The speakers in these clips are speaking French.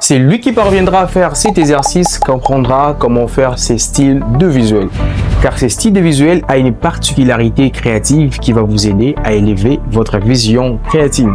Celui qui parviendra à faire cet exercice comprendra comment faire ces styles de visuel. Car ces styles de visuel a une particularité créative qui va vous aider à élever votre vision créative.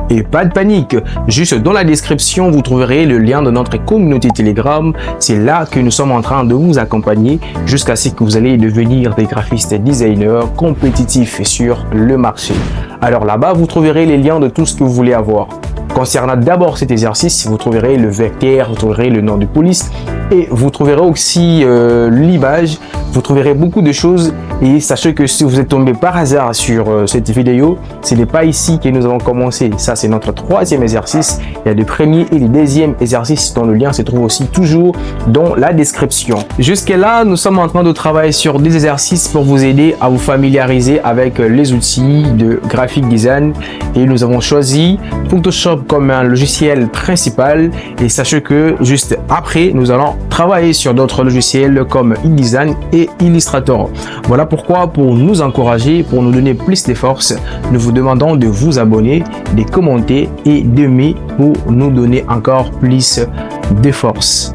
Et pas de panique, juste dans la description, vous trouverez le lien de notre communauté Telegram. C'est là que nous sommes en train de vous accompagner jusqu'à ce que vous allez devenir des graphistes designers compétitifs sur le marché. Alors là-bas, vous trouverez les liens de tout ce que vous voulez avoir. Concernant d'abord cet exercice, vous trouverez le vecteur, vous trouverez le nom de police et vous trouverez aussi l'image, vous trouverez beaucoup de choses. Et sachez que si vous êtes tombé par hasard sur cette vidéo, ce n'est pas ici que nous avons commencé. Ça, c'est notre troisième exercice. Il y a le premier et le deuxième exercice dont le lien se trouve aussi toujours dans la description. Jusque là, nous sommes en train de travailler sur des exercices pour vous aider à vous familiariser avec les outils de graphic design. Et nous avons choisi Photoshop comme un logiciel principal. Et sachez que juste après, nous allons travailler sur d'autres logiciels comme InDesign et Illustrator. Voilà pourquoi, pour nous encourager, pour nous donner plus de force, nous vous demandons de vous abonner, de commenter et d'aimer pour nous donner encore plus de force.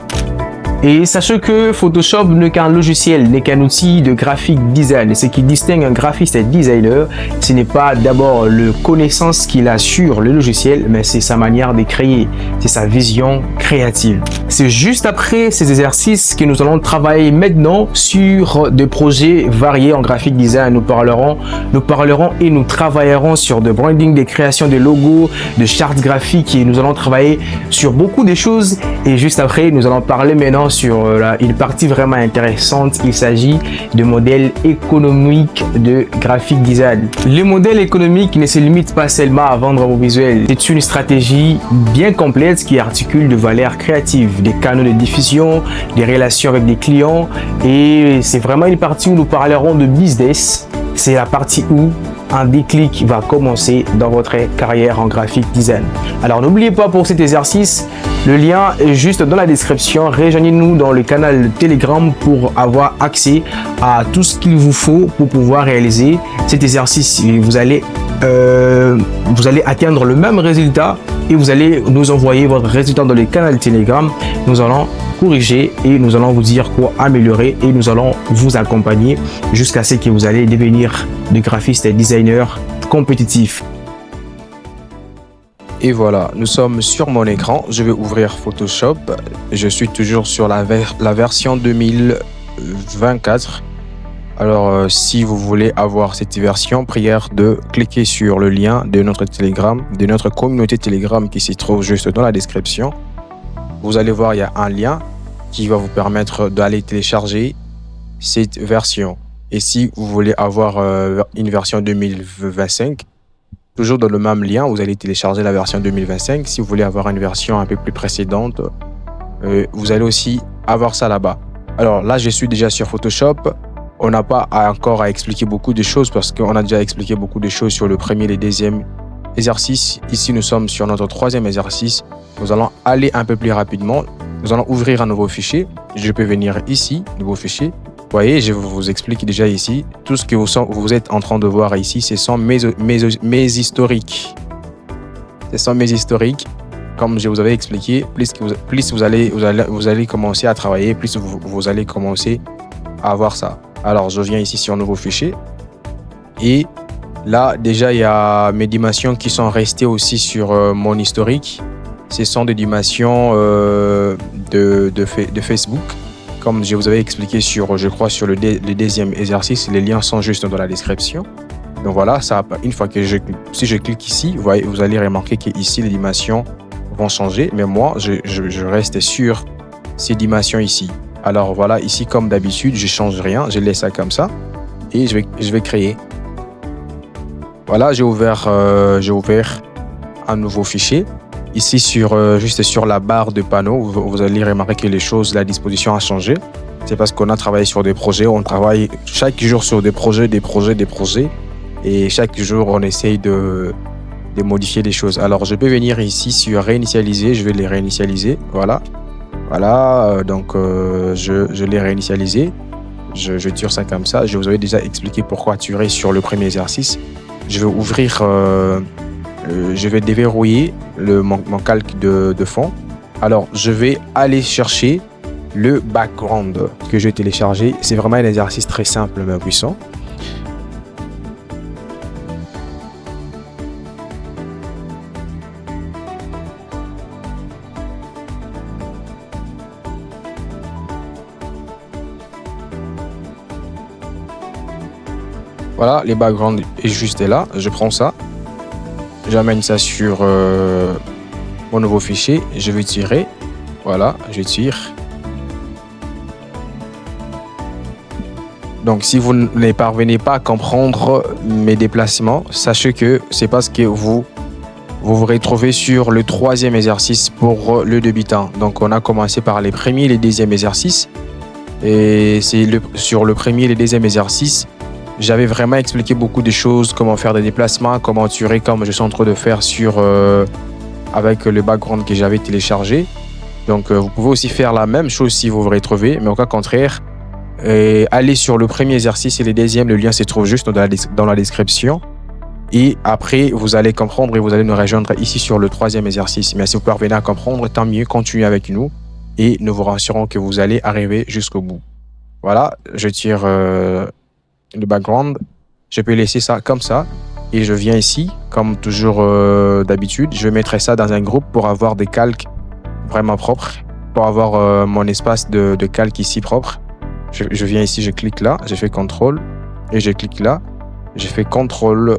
Et sachez que Photoshop n'est qu'un logiciel, n'est qu'un outil de graphic design. Et ce qui distingue un graphiste et designer, ce n'est pas d'abord la connaissance qu'il a sur le logiciel, mais c'est sa manière de créer, c'est sa vision créative. C'est juste après ces exercices que nous allons travailler maintenant sur des projets variés en graphic design. Nous parlerons et nous travaillerons sur de branding, des créations de logos, de charts graphiques, et nous allons travailler sur beaucoup de choses. Et juste après, nous allons parler maintenant sur une partie vraiment intéressante. Il s'agit de modèles économiques de graphic design. Les modèles économiques ne se limitent pas seulement à vendre vos visuels. C'est une stratégie bien complète qui articule de valeurs créatives, des canaux de diffusion, des relations avec des clients. Et c'est vraiment une partie où nous parlerons de business. C'est la partie où un déclic va commencer dans votre carrière en graphic design. Alors n'oubliez pas, pour cet exercice, le lien est juste dans la description. Rejoignez-nous dans le canal Telegram pour avoir accès à tout ce qu'il vous faut pour pouvoir réaliser cet exercice. Vous allez atteindre le même résultat et vous allez nous envoyer votre résultat dans le canal Telegram. Nous allons corriger et nous allons vous dire quoi améliorer et nous allons vous accompagner jusqu'à ce que vous allez devenir de graphiste et designer compétitif. Et voilà, nous sommes sur mon écran. Je vais ouvrir Photoshop. Je suis toujours sur la version 2024. Alors, si vous voulez avoir cette version, prière de cliquer sur le lien de notre Telegram, de notre communauté Telegram qui se trouve juste dans la description. Vous allez voir, il y a un lien qui va vous permettre d'aller télécharger cette version. Et si vous voulez avoir une version 2025, toujours dans le même lien, vous allez télécharger la version 2025. Si vous voulez avoir une version un peu plus précédente, vous allez aussi avoir ça là-bas. Alors là, je suis déjà sur Photoshop. On n'a pas encore à expliquer beaucoup de choses parce qu'on a déjà expliqué beaucoup de choses sur le premier et le deuxième exercice. Ici, nous sommes sur notre troisième exercice. Nous allons aller un peu plus rapidement. Nous allons ouvrir un nouveau fichier. Je peux venir ici, nouveau fichier. Vous voyez, je vous explique déjà ici. Tout ce que vous êtes en train de voir ici, ce sont mes historiques. Ce sont mes historiques. Comme je vous avais expliqué, plus vous allez commencer à travailler, plus vous allez commencer à avoir ça. Alors, je viens ici sur nouveau fichier. Et là, déjà, il y a mes dimensions qui sont restées aussi sur mon historique. Ce sont des dimensions de Facebook. Comme je vous avais expliqué je crois, sur le deuxième exercice, les liens sont juste dans la description. Donc voilà, ça, une fois que si je clique ici, vous allez remarquer qu'ici, les dimensions vont changer. Mais moi, je reste sur ces dimensions ici. Alors voilà, ici, comme d'habitude, je ne change rien. Je laisse ça comme ça. Et je vais créer. Voilà, j'ai ouvert un nouveau fichier. Ici, juste sur la barre de panneau, vous allez remarquer que la disposition a changé. C'est parce qu'on a travaillé sur des projets. On travaille chaque jour sur des projets. Et chaque jour, on essaye de modifier les choses. Alors, je peux venir ici sur réinitialiser. Je vais les réinitialiser. Voilà. Donc, je l'ai réinitialisé. Je tire ça comme ça. Je vous avais déjà expliqué pourquoi tirer sur le premier exercice. Je vais ouvrir... je vais déverrouiller mon calque de fond. Alors, je vais aller chercher le background que j'ai téléchargé. C'est vraiment un exercice très simple mais puissant. Voilà, les backgrounds est juste là. Je prends ça, j'amène ça sur mon nouveau fichier. Je vais tirer. Voilà, je tire. Donc, si vous ne parvenez pas à comprendre mes déplacements, sachez que c'est parce que vous vous retrouvez sur le troisième exercice pour le débutant. Donc, on a commencé par les premiers et les deuxièmes exercices. Et c'est sur le premier et le deuxième exercice, j'avais vraiment expliqué beaucoup de choses, comment faire des déplacements, comment tirer, comme je suis en train de faire avec le background que j'avais téléchargé. Donc, vous pouvez aussi faire la même chose si vous vous retrouvez, mais au cas contraire, allez sur le premier exercice et le deuxième, le lien se trouve juste dans la description. Et après, vous allez comprendre et vous allez nous rejoindre ici sur le troisième exercice. Mais si vous parvenez à comprendre, tant mieux, continuez avec nous et nous vous rassurons que vous allez arriver jusqu'au bout. Voilà, je tire le background. Je peux laisser ça comme ça et je viens ici, comme toujours d'habitude. Je mettrai ça dans un groupe pour avoir des calques vraiment propres, pour avoir mon espace de calque ici propre. Je viens ici, je clique là, je fais CTRL et je clique là, je fais CTRL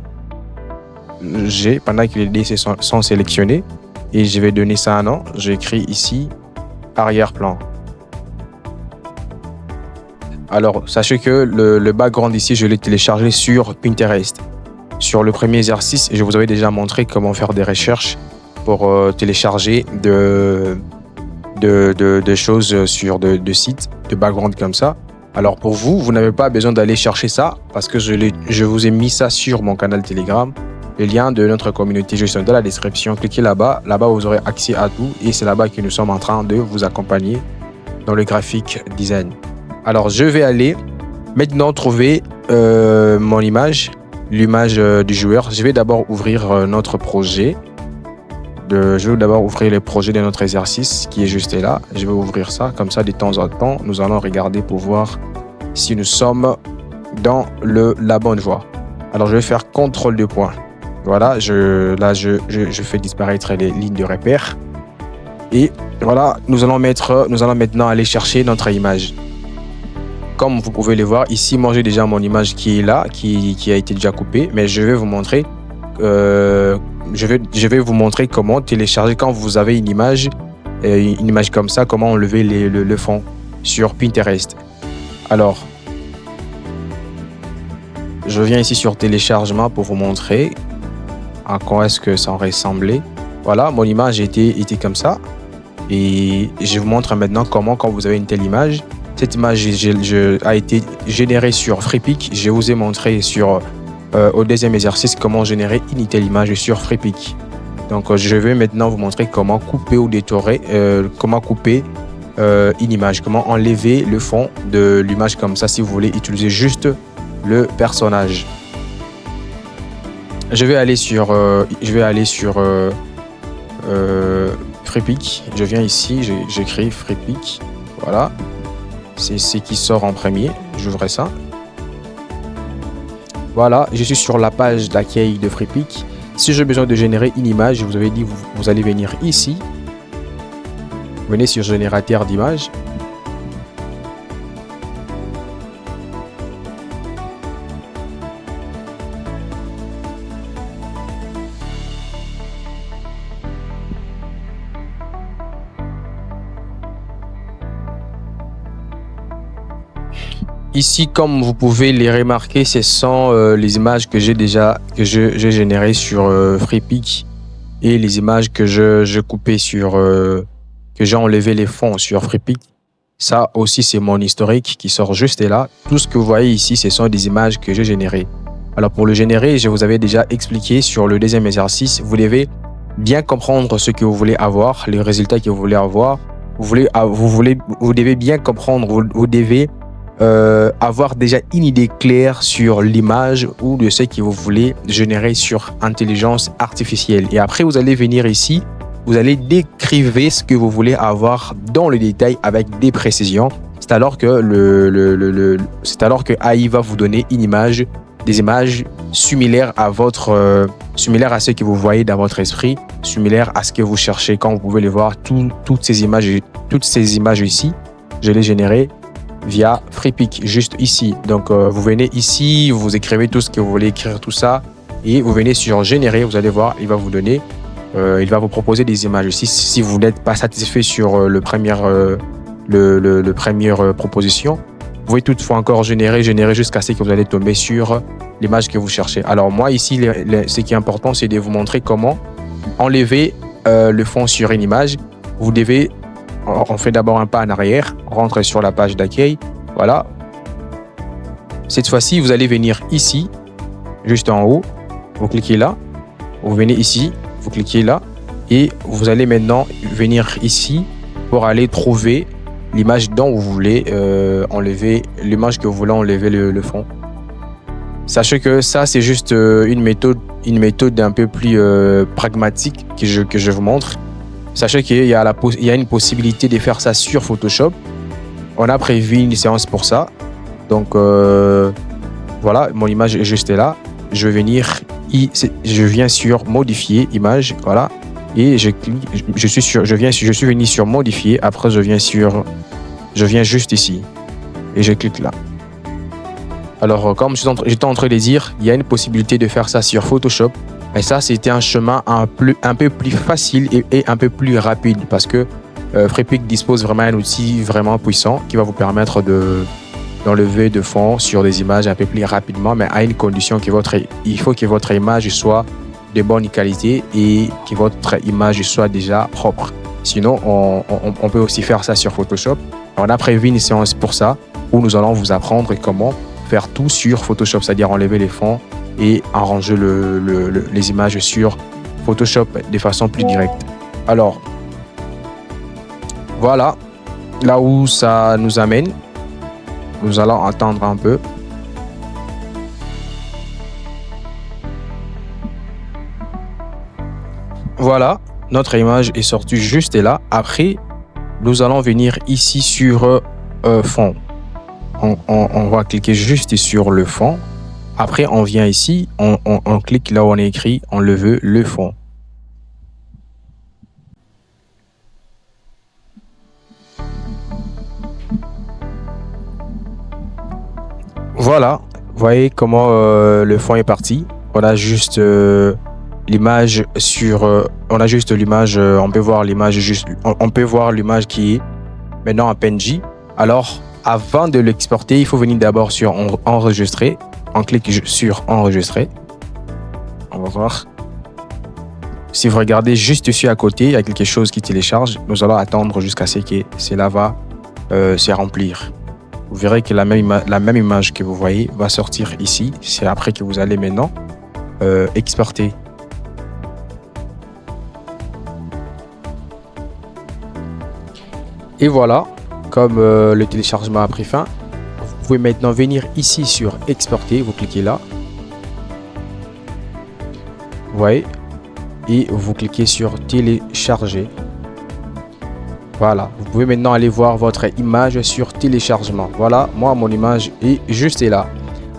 G pendant que les dés sont sélectionnés et je vais donner ça un nom. J'écris ici arrière-plan. Alors, sachez que le background ici, je l'ai téléchargé sur Pinterest. Sur le premier exercice, je vous avais déjà montré comment faire des recherches pour télécharger de choses sur de sites, de background comme ça. Alors pour vous, vous n'avez pas besoin d'aller chercher ça parce que je vous ai mis ça sur mon canal Telegram. Le lien de notre communauté, je suis dans la description. Cliquez là-bas. Là-bas, vous aurez accès à tout et c'est là-bas que nous sommes en train de vous accompagner dans le graphic design. Alors, je vais aller maintenant trouver mon image, l'image du joueur. Je vais d'abord ouvrir notre projet. Je vais d'abord ouvrir le projet de notre exercice qui est juste là. Je vais ouvrir ça. Comme ça, de temps en temps, nous allons regarder pour voir si nous sommes dans la bonne voie. Alors, je vais faire CTRL 2 points. Voilà, je fais disparaître les lignes de repère. Et voilà, nous allons maintenant aller chercher notre image. Comme vous pouvez le voir, ici, moi, j'ai déjà mon image qui est là, qui a été déjà coupée. Mais je vais vous montrer, je vais vous montrer comment télécharger quand vous avez une image comme ça, comment enlever le fond sur Pinterest. Alors, je viens ici sur téléchargement pour vous montrer à quoi est-ce que ça aurait ressemblé. Voilà, mon image était comme ça. Et je vous montre maintenant comment, quand vous avez une telle image, cette image a été générée sur Freepik. Je vous ai montré au deuxième exercice comment générer une telle image sur Freepik. Donc, je vais maintenant vous montrer comment couper ou détorer, comment couper une image, comment enlever le fond de l'image comme ça si vous voulez utiliser juste le personnage. Je vais aller sur Freepik. Je viens ici, j'écris Freepik. Voilà. C'est ce qui sort en premier. J'ouvre ça. Voilà, je suis sur la page d'accueil de Freepik. Si j'ai besoin de générer une image, je vous avais dit, vous allez venir ici. Venez sur générateur d'image. Ici, comme vous pouvez les remarquer, ce sont les images que j'ai générées sur Freepik et les images que je coupais que j'ai enlevé les fonds sur Freepik. Ça aussi, c'est mon historique qui sort juste là. Tout ce que vous voyez ici, ce sont des images que j'ai générées. Alors pour le générer, je vous avais déjà expliqué sur le deuxième exercice, vous devez bien comprendre ce que vous voulez avoir, les résultats que vous voulez avoir. Vous devez bien comprendre, vous devez avoir déjà une idée claire sur l'image ou de ce que vous voulez générer sur intelligence artificielle. Et après, vous allez venir ici vous allez décrire ce que vous voulez avoir dans le détail avec des précisions. C'est alors que c'est alors que AI va vous donner des images similaires à ce que vous voyez dans votre esprit, similaires à ce que vous cherchez. Quand vous pouvez les voir, toutes ces images ici, je les générées via Freepik, juste ici. Donc, vous venez ici, vous écrivez tout ce que vous voulez écrire, tout ça, et vous venez sur générer. Vous allez voir, il va vous donner, il va vous proposer des images. Si vous n'êtes pas satisfait sur le première proposition, vous pouvez toutefois encore générer jusqu'à ce que vous allez tomber sur l'image que vous cherchez. Alors moi ici, ce qui est important, c'est de vous montrer comment enlever le fond sur une image. Vous devez, on fait d'abord un pas en arrière, on rentre sur la page d'accueil. Voilà. Cette fois-ci, vous allez venir ici, juste en haut. Vous cliquez là. Vous venez ici, vous cliquez là. Et vous allez maintenant venir ici pour aller trouver l'image dont vous voulez enlever, l'image que vous voulez enlever le fond. Sachez que ça, c'est juste une méthode un peu plus pragmatique que je vous montre. Sachez qu'il y a une possibilité de faire ça sur Photoshop. On a prévu une séance pour ça. Donc, voilà, mon image est juste là. Je viens sur modifier image, voilà. Et je clique, je suis venu sur modifier. Après, je viens juste ici et je clique là. Alors, comme j'étais en train de dire, il y a une possibilité de faire ça sur Photoshop. Mais ça, c'était un chemin un peu plus facile et un peu plus rapide parce que Freepik dispose vraiment d'un outil vraiment puissant qui va vous permettre d'enlever de fond sur des images un peu plus rapidement, mais à une condition il faut que votre image soit de bonne qualité et que votre image soit déjà propre. Sinon, on peut aussi faire ça sur Photoshop. On a prévu une séance pour ça où nous allons vous apprendre comment faire tout sur Photoshop, c'est-à-dire enlever les fonds et arranger les images sur Photoshop de façon plus directe. Alors, voilà là où ça nous amène. Nous allons attendre un peu. Voilà, notre image est sortie juste là. Après, nous allons venir ici sur fond. On va cliquer juste sur le fond. Après, on vient ici, on clique là où on est écrit enlever le fond. Voilà, vous voyez comment le fond est parti. On a juste l'image on peut voir l'image on peut voir l'image qui est maintenant en PNG. Alors, avant de l'exporter, il faut venir d'abord sur enregistrer. On clique sur enregistrer. On va voir. Si vous regardez juste ici à côté, il y a quelque chose qui télécharge. Nous allons attendre jusqu'à ce que cela va se remplir. Vous verrez que la même image que vous voyez va sortir ici. C'est après que vous allez maintenant exporter. Et voilà, comme le téléchargement a pris fin, vous pouvez maintenant venir ici sur exporter. Vous cliquez là. Vous voyez. Et vous cliquez sur télécharger. Voilà, vous pouvez maintenant aller voir votre image sur téléchargement. Voilà, moi mon image est juste là.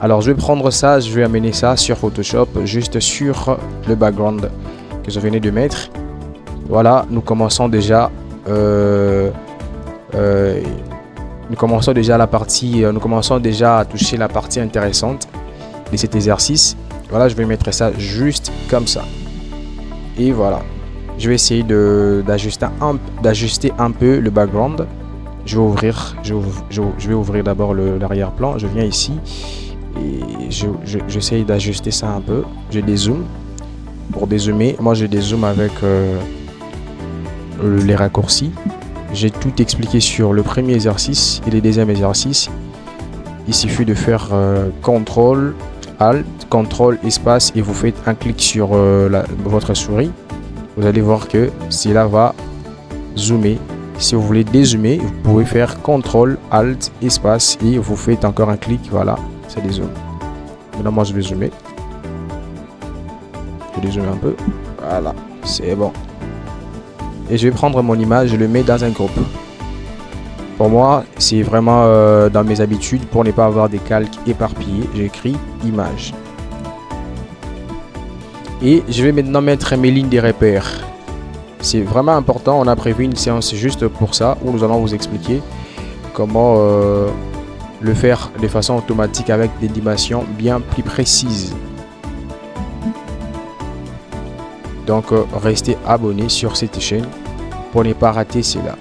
Alors je vais prendre ça, je vais amener ça sur Photoshop, juste sur le background que je venais de mettre. Voilà, nous commençons déjà à toucher la partie intéressante de cet exercice. Voilà, je vais mettre ça juste comme ça. Et voilà. Je vais essayer d'ajuster un peu le background. Je vais ouvrir d'abord l'arrière-plan. Je viens ici et j'essaye d'ajuster ça un peu. J'ai des zooms. Pour dézoomer, moi j'ai des zooms avec les raccourcis. J'ai tout expliqué sur le premier exercice et le deuxième exercice. Il suffit de faire CTRL, ALT, CTRL, espace et vous faites un clic sur votre souris. Vous allez voir que cela va zoomer. Si vous voulez dézoomer, vous pouvez faire CTRL, ALT, espace et vous faites encore un clic. Voilà, ça dézoome. Maintenant, moi, je vais zoomer. Je vais zoomer un peu. Voilà, c'est bon. et je vais prendre mon image, je le mets dans un groupe. Pour moi, c'est vraiment dans mes habitudes, pour ne pas avoir des calques éparpillés, j'écris image. Et je vais maintenant mettre mes lignes de repères. C'est vraiment important, on a prévu une séance juste pour ça, où nous allons vous expliquer comment le faire de façon automatique avec des dimensions bien plus précises. Donc restez abonnés sur cette chaîne pour ne pas rater cela.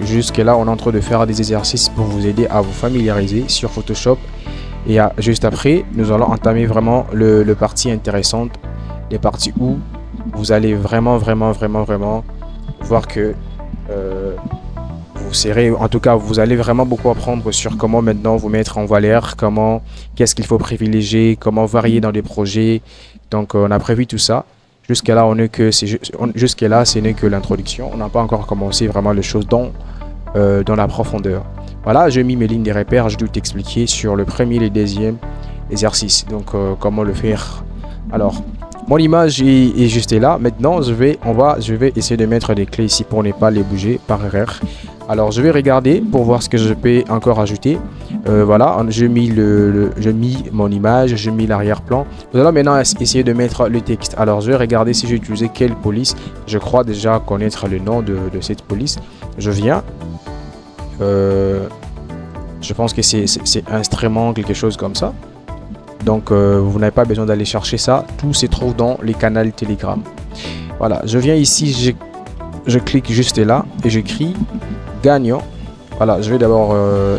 Jusque là, on est en train de faire des exercices pour vous aider à vous familiariser sur Photoshop. Et juste après, nous allons entamer vraiment le partie intéressante, les parties où vous allez vraiment voir que vous serez, en tout cas, vous allez vraiment beaucoup apprendre sur comment maintenant vous mettre en valeur, qu'est-ce qu'il faut privilégier, comment varier dans des projets. Donc, on a prévu tout ça. Jusqu'à là, ce n'est que l'introduction. On n'a pas encore commencé vraiment les choses dans la profondeur. Voilà, j'ai mis mes lignes de repères. Je dois t'expliquer sur le premier et le deuxième exercice. Donc, comment le faire. Alors, mon image est juste là. Maintenant, je vais essayer de mettre des clés ici pour ne pas les bouger par erreur. Alors, je vais regarder pour voir ce que je peux encore ajouter. Voilà, j'ai mis mon image, j'ai mis l'arrière-plan. Nous allons maintenant essayer de mettre le texte. Alors, je vais regarder si j'ai utilisé quelle police. Je crois déjà connaître le nom de cette police. Je viens. Je pense que c'est instrument, quelque chose comme ça. Donc, vous n'avez pas besoin d'aller chercher ça. Tout se trouve dans les canaux Telegram. Voilà, je viens ici, je clique juste là et j'écris gagnant. Voilà, je vais d'abord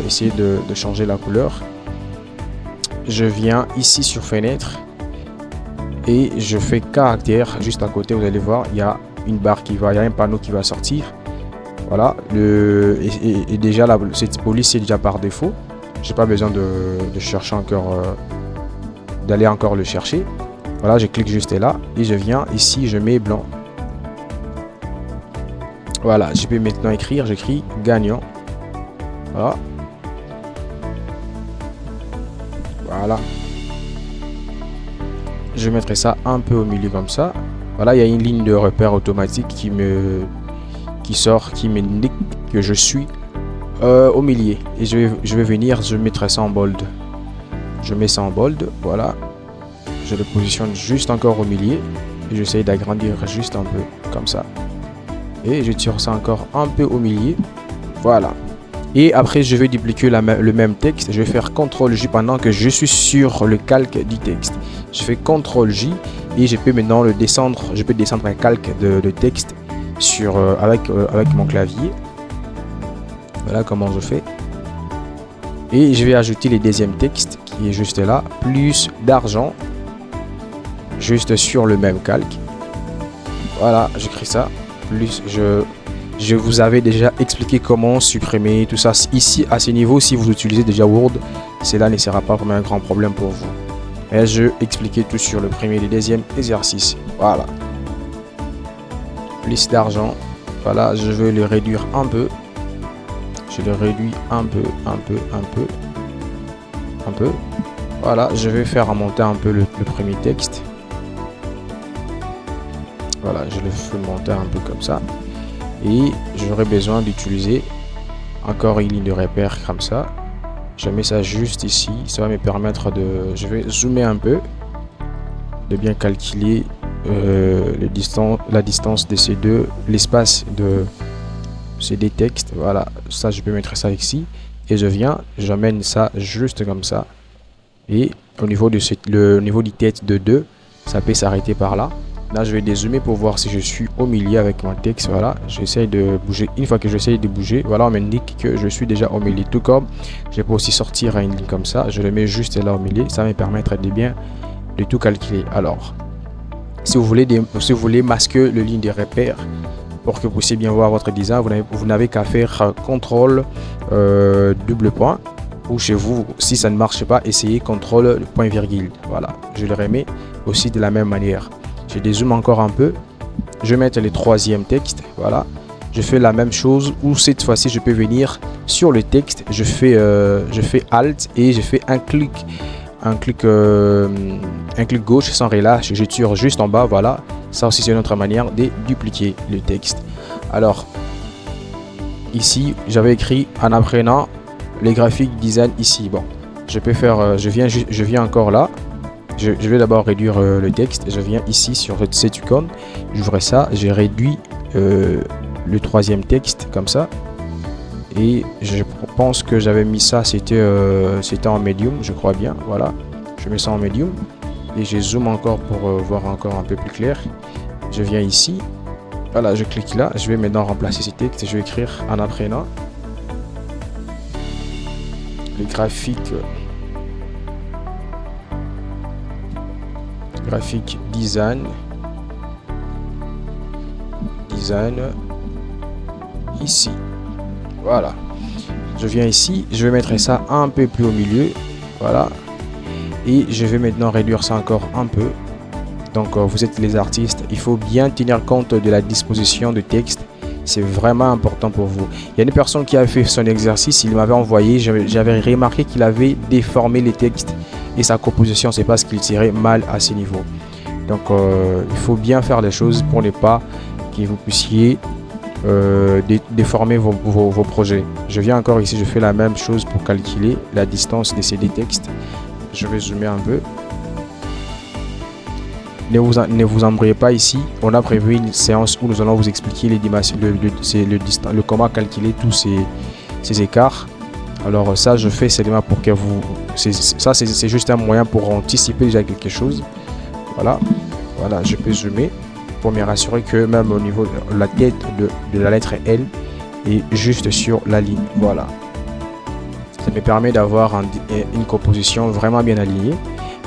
essayer de changer la couleur. Je viens ici sur fenêtre et je fais caractère. Juste à côté, vous allez voir, il y a une barre il y a un panneau qui va sortir. Voilà, et déjà cette police est déjà par défaut. J'ai pas besoin de chercher encore, d'aller encore le chercher. Voilà, je clique juste là et je viens ici, je mets blanc. Voilà, je peux maintenant écrire, j'écris gagnant. Voilà. Voilà. Je mettrai ça un peu au milieu comme ça. Voilà, il y a une ligne de repère automatique qui m'indique que je suis au milieu. Et je vais venir, je mettrai ça en bold. Je mets ça en bold, voilà. Je le positionne juste encore au milieu. Et j'essaye d'agrandir juste un peu, comme ça. Et je tire ça encore un peu au milieu. Voilà. Et après, je vais dupliquer le même texte. Je vais faire CTRL-J pendant que je suis sur le calque du texte. Je fais CTRL-J et je peux maintenant le descendre. Je peux descendre un calque de texte avec mon clavier. Voilà comment je fais. Et je vais ajouter le deuxième texte qui est juste là. Plus d'argent. Juste sur le même calque. Voilà, j'écris ça. Plus je vous avais déjà expliqué comment supprimer tout ça. Ici, à ce niveau, si vous utilisez déjà Word, cela ne sera pas vraiment un grand problème pour vous. Et je expliquais tout sur le premier et le deuxième exercice. Voilà. Plus d'argent. Voilà, je vais le réduire un peu. Je le réduis un peu. Voilà, je vais faire remonter un peu le premier texte. Voilà, je le fais monter un peu comme ça. Et j'aurai besoin d'utiliser encore une ligne de repère comme ça. Je mets ça juste ici. Ça va me permettre de... Je vais zoomer un peu. De bien calculer la distance de ces deux... L'espace de ces deux textes. Voilà, ça je peux mettre ça ici. Et j'amène ça juste comme ça. Et au niveau du tête de 2, ça peut s'arrêter par là. Là, je vais dézoomer pour voir si je suis au milieu avec mon texte. Voilà, j'essaye de bouger. Une fois que j'essaye de bouger, voilà, on m'indique que je suis déjà au milieu. Tout comme, je peux aussi sortir une ligne comme ça. Je le mets juste là au milieu. Ça va me permettre de tout calculer. Alors, si vous voulez masquer le ligne de repère pour que vous puissiez bien voir votre design, vous n'avez qu'à faire CTRL double point. Ou chez vous, si ça ne marche pas, essayez CTRL point virgule. Voilà, je le remets aussi de la même manière. Je dézoome encore un peu. Je vais mettre le troisième texte. Voilà. Je fais la même chose où cette fois-ci je peux venir sur le texte. Je fais Alt et je fais un clic gauche sans relâche. Je tire juste en bas. Voilà. Ça aussi c'est une autre manière de dupliquer le texte. Alors, ici, j'avais écrit en apprenant les graphiques design ici. Bon, je peux faire, je viens encore là. Je vais d'abord réduire le texte. Je viens ici sur cette icône. J'ouvre ça. J'ai réduit le troisième texte comme ça. Et je pense que j'avais mis ça, c'était en medium, je crois bien. Voilà, je mets ça en medium. Et je zoome encore pour voir encore un peu plus clair. Je viens ici. Voilà, je clique là. Je vais maintenant remplacer ces textes et je vais écrire en apprenant les graphiques design ici. Voilà, je viens ici, je vais mettre ça un peu plus au milieu. Voilà, et je vais maintenant réduire ça encore un peu. Donc vous êtes les artistes, il faut bien tenir compte de la disposition de texte. C'est vraiment important pour vous. Il y a une personne qui a fait son exercice, il m'avait envoyé, j'avais remarqué qu'il avait déformé les textes et sa composition, c'est parce qu'il tirait mal à ce niveau. Donc il faut bien faire les choses pour ne pas que vous puissiez déformer vos projets. Je viens encore ici, je fais la même chose pour calculer la distance de ces deux textes. Je vais zoomer un peu. Ne vous embrouillez pas ici. On a prévu une séance où nous allons vous expliquer les dimensions, le comment calculer tous ces écarts. Alors ça, je fais seulement pour que vous... C'est juste un moyen pour anticiper déjà quelque chose. Voilà, voilà, je peux zoomer pour me rassurer que même au niveau de la tête de la lettre L est juste sur la ligne. Voilà. Ça me permet d'avoir une composition vraiment bien alignée.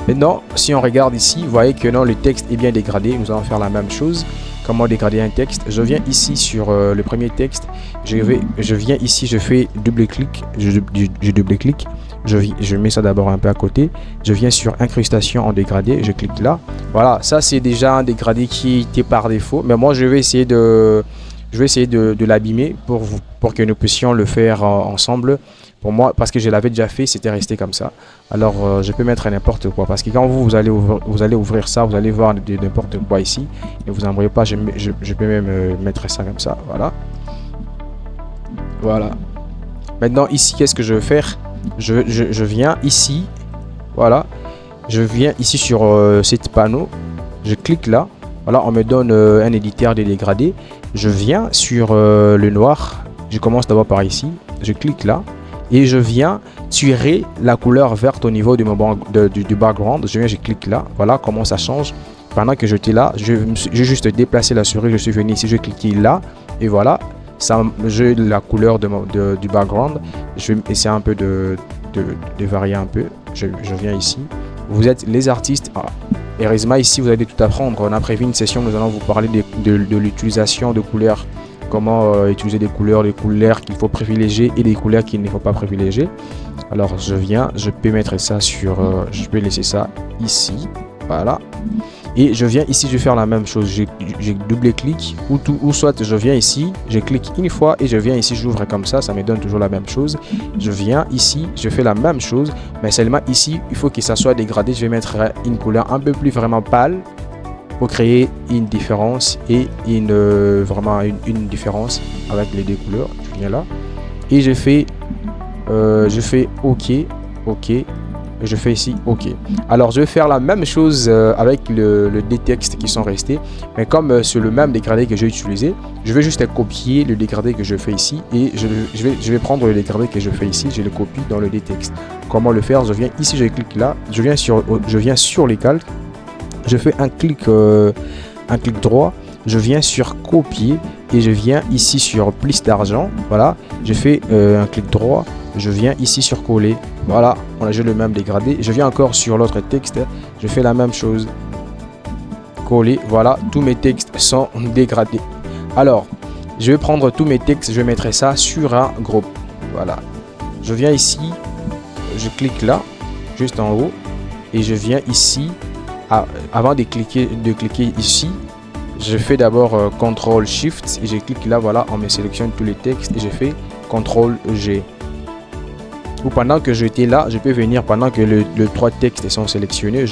Maintenant, si on regarde ici, vous voyez que non, le texte est bien dégradé. Nous allons faire la même chose. Comment dégrader un texte? Je viens ici sur le premier texte. Je viens ici, je fais double-clic. Je double-clic. Je mets ça d'abord un peu à côté. Je viens sur incrustation en dégradé. Je clique là. Voilà, ça c'est déjà un dégradé qui était par défaut. Mais moi, je vais essayer de l'abîmer pour que nous puissions le faire ensemble. Pour moi, parce que je l'avais déjà fait, c'était resté comme ça. Alors, je peux mettre n'importe quoi. Parce que quand vous allez ouvrir ça, vous allez voir n'importe quoi ici. Ne vous embrouillez pas, je peux même mettre ça comme ça. Voilà. Voilà. Maintenant, ici, qu'est-ce que je veux faire? Je viens ici. Voilà. Je viens ici sur cet panneau. Je clique là. Voilà, on me donne un éditeur de dégradé. Je viens sur le noir. Je commence d'abord par ici. Je clique là. Et je viens tirer la couleur verte au niveau du background. Je clique là. Voilà comment ça change. Pendant que j'étais là, j'ai juste déplacé la souris. Je suis venu ici, je clique là. Et voilà, ça j'ai la couleur du background. Je vais essayer un peu de varier un peu. Je viens ici. Vous êtes les artistes. Heureusement, ici, vous allez tout apprendre. On a prévu une session. Nous allons vous parler de l'utilisation de couleurs. Comment utiliser des couleurs qu'il faut privilégier et des couleurs qu'il ne faut pas privilégier. Alors je viens, je peux mettre ça sur, je peux laisser ça ici, voilà. Et je viens ici, je vais faire la même chose. J'ai double-clic ou soit je viens ici, je clique une fois et je viens ici, j'ouvre comme ça me donne toujours la même chose. Je viens ici, je fais la même chose, mais seulement ici, il faut que ça soit dégradé. Je vais mettre une couleur un peu plus vraiment pâle. Pour créer une différence et vraiment une différence avec les deux couleurs. Je viens là et je fais OK, et je fais ici OK. Alors je vais faire la même chose avec les textes qui sont restés, mais comme c'est le même dégradé que j'ai utilisé, je vais juste copier le dégradé que je fais ici et je vais prendre le dégradé que je fais ici, je le copie dans le texte. Comment le faire? Je viens ici, je clique là, je viens sur les calques. Je fais un clic droit, je viens sur copier et je viens ici sur plus d'argent. Voilà, je fais un clic droit, je viens ici sur coller. Voilà, j'ai le même dégradé. Je viens encore sur l'autre texte, je fais la même chose. Coller, voilà, tous mes textes sont dégradés. Alors, je vais prendre tous mes textes, je vais mettre ça sur un groupe. Voilà, je viens ici, je clique là, juste en haut, et je viens ici. Avant de cliquer ici, je fais d'abord CTRL SHIFT et je clique là, voilà, on me sélectionne tous les textes et je fais CTRL G. Ou pendant que j'étais là, je peux venir pendant que les trois textes sont sélectionnés,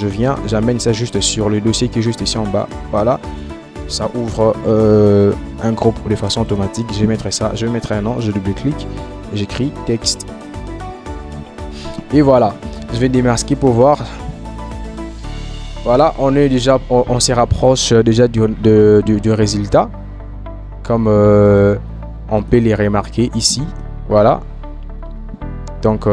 j'amène ça juste sur le dossier qui est juste ici en bas, voilà. ça ouvre un groupe de façon automatique. Je vais mettre ça, je vais mettre un nom, je double-clique, j'écris texte. Et voilà, je vais démasquer pour voir. Voilà, on se rapproche déjà du résultat. Comme on peut les remarquer ici. Voilà. Donc,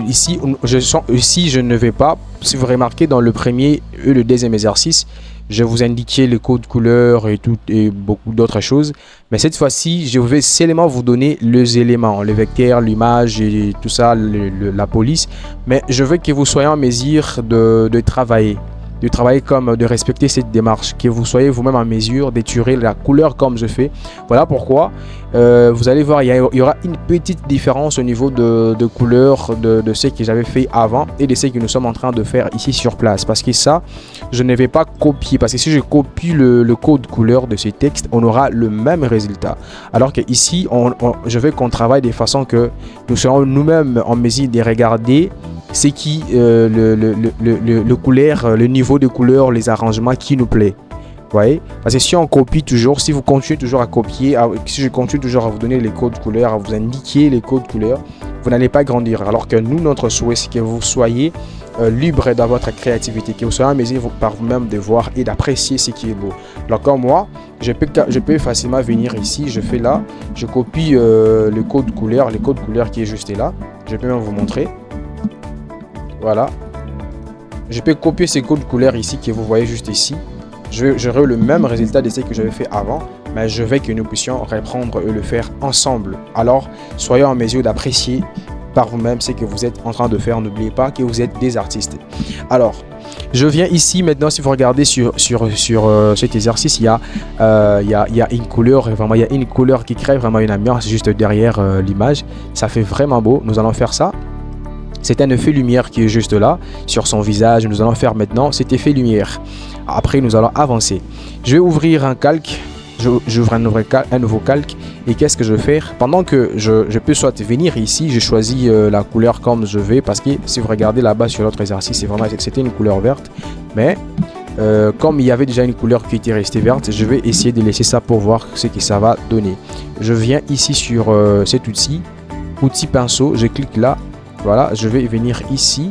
ici, je ne vais pas. Si vous remarquez dans le premier et le deuxième exercice, je vous indiquais le code couleur et beaucoup d'autres choses. Mais cette fois-ci, je vais seulement vous donner les éléments, les vecteurs, l'image et tout ça, la police. Mais je veux que vous soyez en mesure de travailler. De respecter cette démarche, que vous soyez vous-même en mesure d'éturer la couleur comme je fais. Voilà pourquoi vous allez voir, il y aura une petite différence au niveau de couleur de ce que j'avais fait avant et de ce que nous sommes en train de faire ici sur place. Parce que ça, je ne vais pas copier. Parce que si je copie le code couleur de ce texte, on aura le même résultat. Alors que ici, je veux qu'on travaille de façon que nous serons nous-mêmes en mesure de regarder c'est qui le couleur, le niveau de couleur, les arrangements qui nous plaît. Vous voyez? Parce que si on copie toujours, si vous continuez toujours à copier, si je continue toujours à vous donner les codes couleurs, à vous indiquer les codes couleurs, vous n'allez pas grandir. Alors que nous, notre souhait, c'est que vous soyez libre dans votre créativité, que vous soyez en mesure par vous-même de voir et d'apprécier ce qui est beau. Alors comme moi, je peux facilement venir ici, je fais là, je copie le code couleur qui est juste là. Je peux même vous montrer. Voilà, je peux copier ces codes couleurs ici que vous voyez juste ici. J'aurai le même résultat de ce que j'avais fait avant, mais je veux que nous puissions reprendre et le faire ensemble. Alors, soyez en mesure d'apprécier par vous-même ce que vous êtes en train de faire. N'oubliez pas que vous êtes des artistes. Alors, je viens ici maintenant. Si vous regardez sur cet exercice, il y a une couleur, vraiment, il y a une couleur qui crée vraiment une ambiance juste derrière l'image. Ça fait vraiment beau. Nous allons faire ça. C'est un effet lumière qui est juste là, sur son visage. Nous allons faire maintenant cet effet lumière. Après, nous allons avancer. Je vais ouvrir un calque. J'ouvre un nouveau calque. Et qu'est-ce que je vais faire? Pendant que je peux soit venir ici, je choisis la couleur comme je vais. Parce que si vous regardez là-bas sur l'autre exercice, c'était une couleur verte. Mais comme il y avait déjà une couleur qui était restée verte, je vais essayer de laisser ça pour voir ce que ça va donner. Je viens ici sur cet outil pinceau. Je clique là. Voilà, je vais venir ici.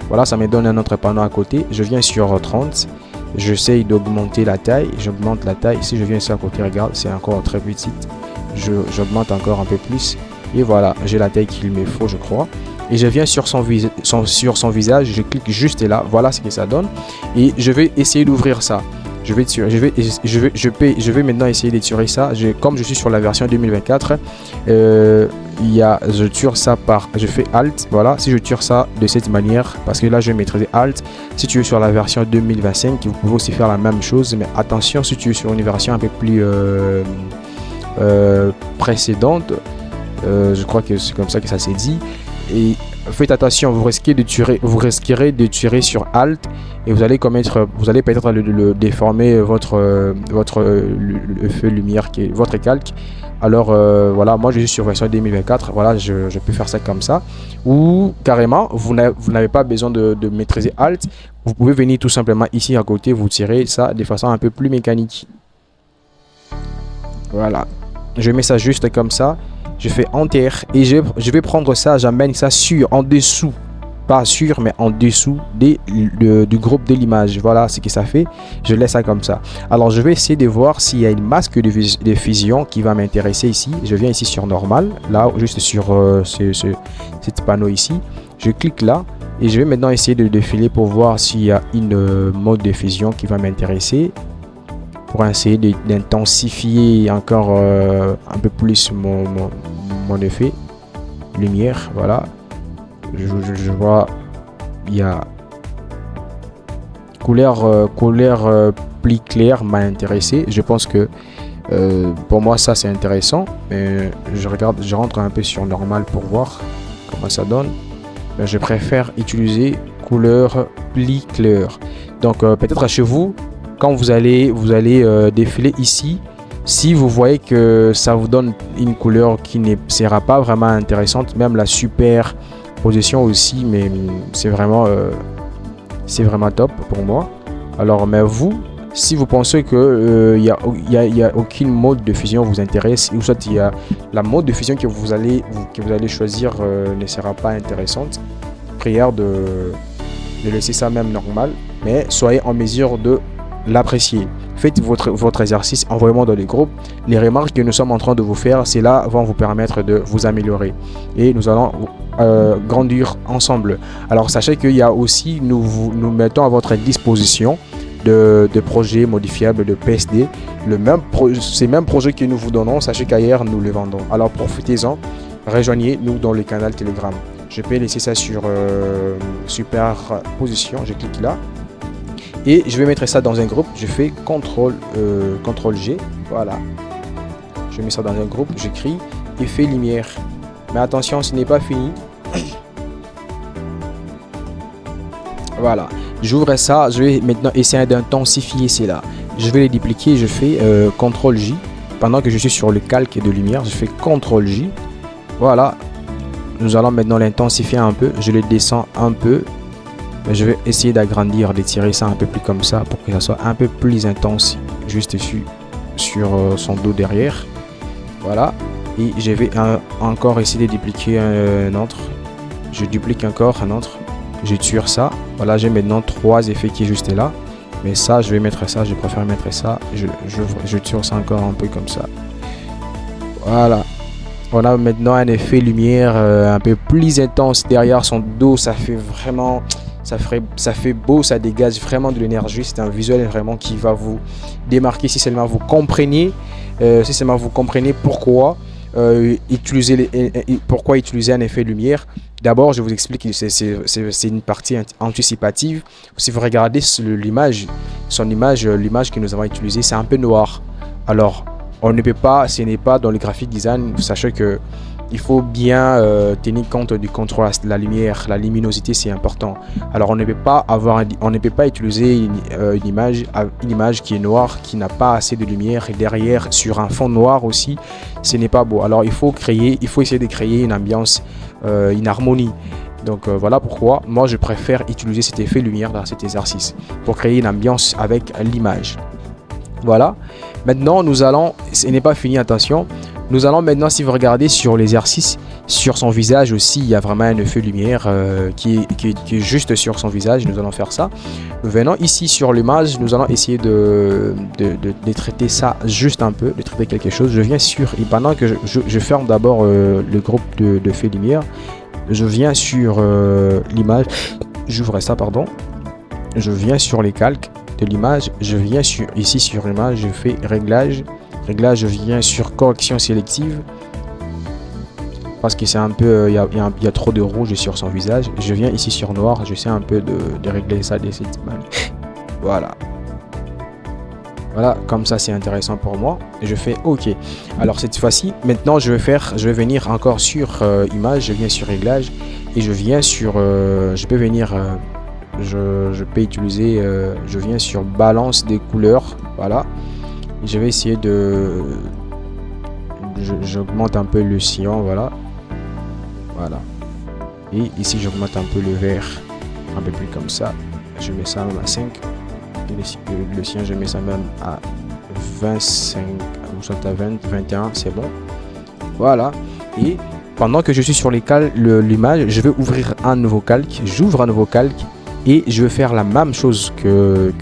Voilà, ça me donne un autre panneau à côté. Je viens sur 30. J'essaye d'augmenter la taille. J'augmente la taille. Si je viens ici à côté, regarde, c'est encore très petit. J'augmente encore un peu plus. Et voilà, j'ai la taille qu'il me faut, je crois. Et je viens sur son visage. Je clique juste là. Voilà ce que ça donne. Et je vais essayer d'ouvrir ça. Je vais maintenant essayer d'étirer ça. Comme je suis sur la version 2024, je tire ça je fais Alt. Voilà, si je tire ça de cette manière, parce que là je vais maîtriser Alt. Si tu es sur la version 2025, vous pouvez aussi faire la même chose. Mais attention, si tu es sur une version un peu plus précédente, je crois que c'est comme ça que ça s'est dit. Et faites attention, vous risquerez de tirer sur Alt et vous allez peut-être déformer votre feu lumière qui est votre calque. Alors voilà, moi je suis sur version 2024. Voilà, je peux faire ça comme ça. Ou carrément, vous n'avez pas besoin de maîtriser Alt. Vous pouvez venir tout simplement ici à côté, vous tirez ça de façon un peu plus mécanique. Voilà, je mets ça juste comme ça. Je fais Enter et je vais prendre ça, j'amène ça en dessous, pas sur, mais en dessous du groupe de l'image. Voilà ce que ça fait. Je laisse ça comme ça. Alors, je vais essayer de voir s'il y a une masque de fusion qui va m'intéresser ici. Je viens ici sur Normal, là, juste sur ce panneau ici. Je clique là et je vais maintenant essayer de défiler pour voir s'il y a une mode de fusion qui va m'intéresser. Pour essayer d'intensifier encore un peu plus mon effet lumière. Voilà, je vois il y a couleur plus claire m'a intéressé. Je pense que pour moi ça c'est intéressant, mais je rentre un peu sur normal pour voir comment ça donne. Mais je préfère utiliser couleur plus claire. Donc peut-être chez vous, quand vous allez défiler ici, si vous voyez que ça vous donne une couleur qui ne sera pas vraiment intéressante, même la superposition aussi, mais c'est vraiment top pour moi. Alors, mais vous, Si vous pensez que il y a aucune mode de fusion vous intéresse, ou soit il y a la mode de fusion que vous allez choisir ne sera pas intéressante, prière de laisser ça même normal, mais soyez en mesure de l'apprécier. Faites votre exercice, envoyez-moi dans les groupes. Les remarques que nous sommes en train de vous faire, c'est là vont vous permettre de vous améliorer. Et nous allons grandir ensemble. Alors sachez qu'il y a aussi, nous mettons à votre disposition de projets modifiables de PSD. Ces mêmes projets que nous vous donnons, sachez qu'ailleurs nous les vendons. Alors profitez-en, rejoignez-nous dans le canal Telegram. Je peux laisser ça sur superposition, je clique là. Et je vais mettre ça dans un groupe, je fais CTRL G, voilà. Je mets ça dans un groupe, j'écris effet lumière. Mais attention, ce n'est pas fini. Voilà, j'ouvre ça, je vais maintenant essayer d'intensifier cela. Je vais les dupliquer, je fais CTRL J. Pendant que je suis sur le calque de lumière, je fais CTRL J. Voilà, nous allons maintenant l'intensifier un peu, je le descends un peu. Je vais essayer d'agrandir, d'étirer ça un peu plus comme ça pour que ça soit un peu plus intense juste sur son dos derrière. Voilà. Et je vais encore essayer de dupliquer un autre. Je duplique encore un autre. Je tire ça. Voilà, j'ai maintenant 3 effets qui est juste là. Mais ça, je vais mettre ça. Je préfère mettre ça. Je tire ça encore un peu comme ça. Voilà. On a maintenant un effet lumière un peu plus intense derrière son dos. Ça fait vraiment... Ça fait beau, ça dégage vraiment de l'énergie. C'est un visuel vraiment qui va vous démarquer si seulement vous comprenez, pourquoi utiliser un effet lumière. D'abord, je vous explique que c'est une partie anticipative. Si vous regardez l'image que nous avons utilisée, c'est un peu noir. Alors, on ne peut pas, ce n'est pas dans le graphic design. Sachez que il faut bien tenir compte du contraste, la lumière, la luminosité, c'est important. Alors on ne peut pas utiliser une image qui est noire, qui n'a pas assez de lumière, et derrière sur un fond noir aussi, ce n'est pas beau. Alors il faut essayer de créer une ambiance, une harmonie. Donc voilà pourquoi moi je préfère utiliser cet effet lumière dans cet exercice pour créer une ambiance avec l'image. Voilà. Maintenant nous allons, ce n'est pas fini, attention. Nous allons maintenant, si vous regardez sur l'exercice, sur son visage aussi, il y a vraiment un effet lumière qui est juste sur son visage. Nous allons faire ça. Nous venons ici sur l'image, nous allons essayer de traiter ça juste un peu, de traiter quelque chose. Je viens sur, et pendant que je ferme d'abord le groupe d'effets lumière, je viens sur l'image, j'ouvre ça, pardon. Je viens sur les calques de l'image, je viens ici sur l'image, je fais réglage. Je viens sur correction sélective parce que c'est un peu, il y a trop de rouge sur son visage. Je viens ici sur noir, j'essaie un peu de régler ça de cette manière. Voilà. Voilà, comme ça c'est intéressant pour moi. Je fais OK. Alors cette fois-ci, maintenant je vais venir encore sur image, je viens sur réglage et je viens sur, je peux venir, je peux utiliser, je viens sur balance des couleurs. Voilà. Je vais essayer j'augmente un peu le cyan, voilà. Et ici j'augmente un peu le vert, un peu plus comme ça. Je mets ça même à 5. Et le cyan je mets ça même à 25 ou soit à 20, 21, c'est bon. Voilà. Et pendant que je suis sur l'image, je vais ouvrir un nouveau calque. J'ouvre un nouveau calque et je vais faire la même chose que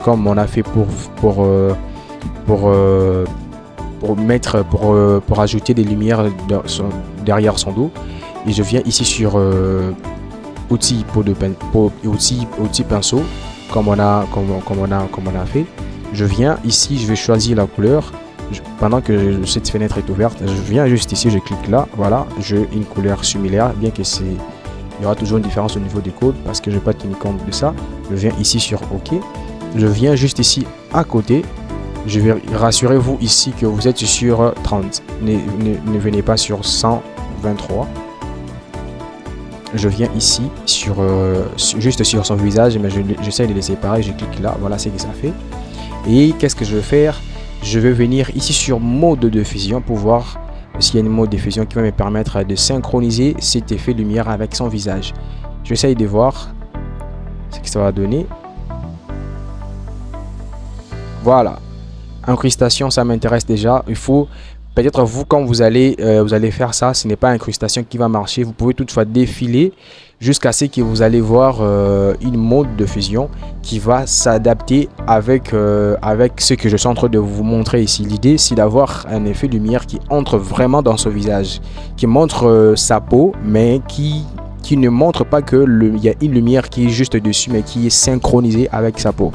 comme on a fait pour ajouter des lumières derrière son dos. Et je viens ici sur outils pinceau comme on a fait. Je viens ici, je vais choisir la couleur. Pendant que cette fenêtre est ouverte, je viens juste ici, je clique là, voilà, j'ai une couleur similaire, bien que il y aura toujours une différence au niveau des codes parce que je n'ai pas tenu compte de ça. Je viens ici sur OK. Je viens juste ici à côté. Je vais rassurez-vous ici que vous êtes sur 30. Ne venez pas sur 123. Je viens ici juste sur son visage, mais j'essaie de les séparer. Je clique là, voilà ce que ça fait. Et qu'est-ce que je vais faire? Je vais venir ici sur mode de fusion pour voir s'il y a une mode de fusion qui va me permettre de synchroniser cet effet lumière avec son visage. J'essaie de voir ce que ça va donner. Voilà. Incrustation, ça m'intéresse déjà. Il faut peut-être vous, quand vous allez faire ça, ce n'est pas incrustation qui va marcher. Vous pouvez toutefois défiler jusqu'à ce que vous allez voir une mode de fusion qui va s'adapter avec ce que je suis en train de vous montrer ici. L'idée, c'est d'avoir un effet lumière qui entre vraiment dans son visage, qui montre sa peau, mais qui ne montre pas que il y a une lumière qui est juste dessus, mais qui est synchronisée avec sa peau.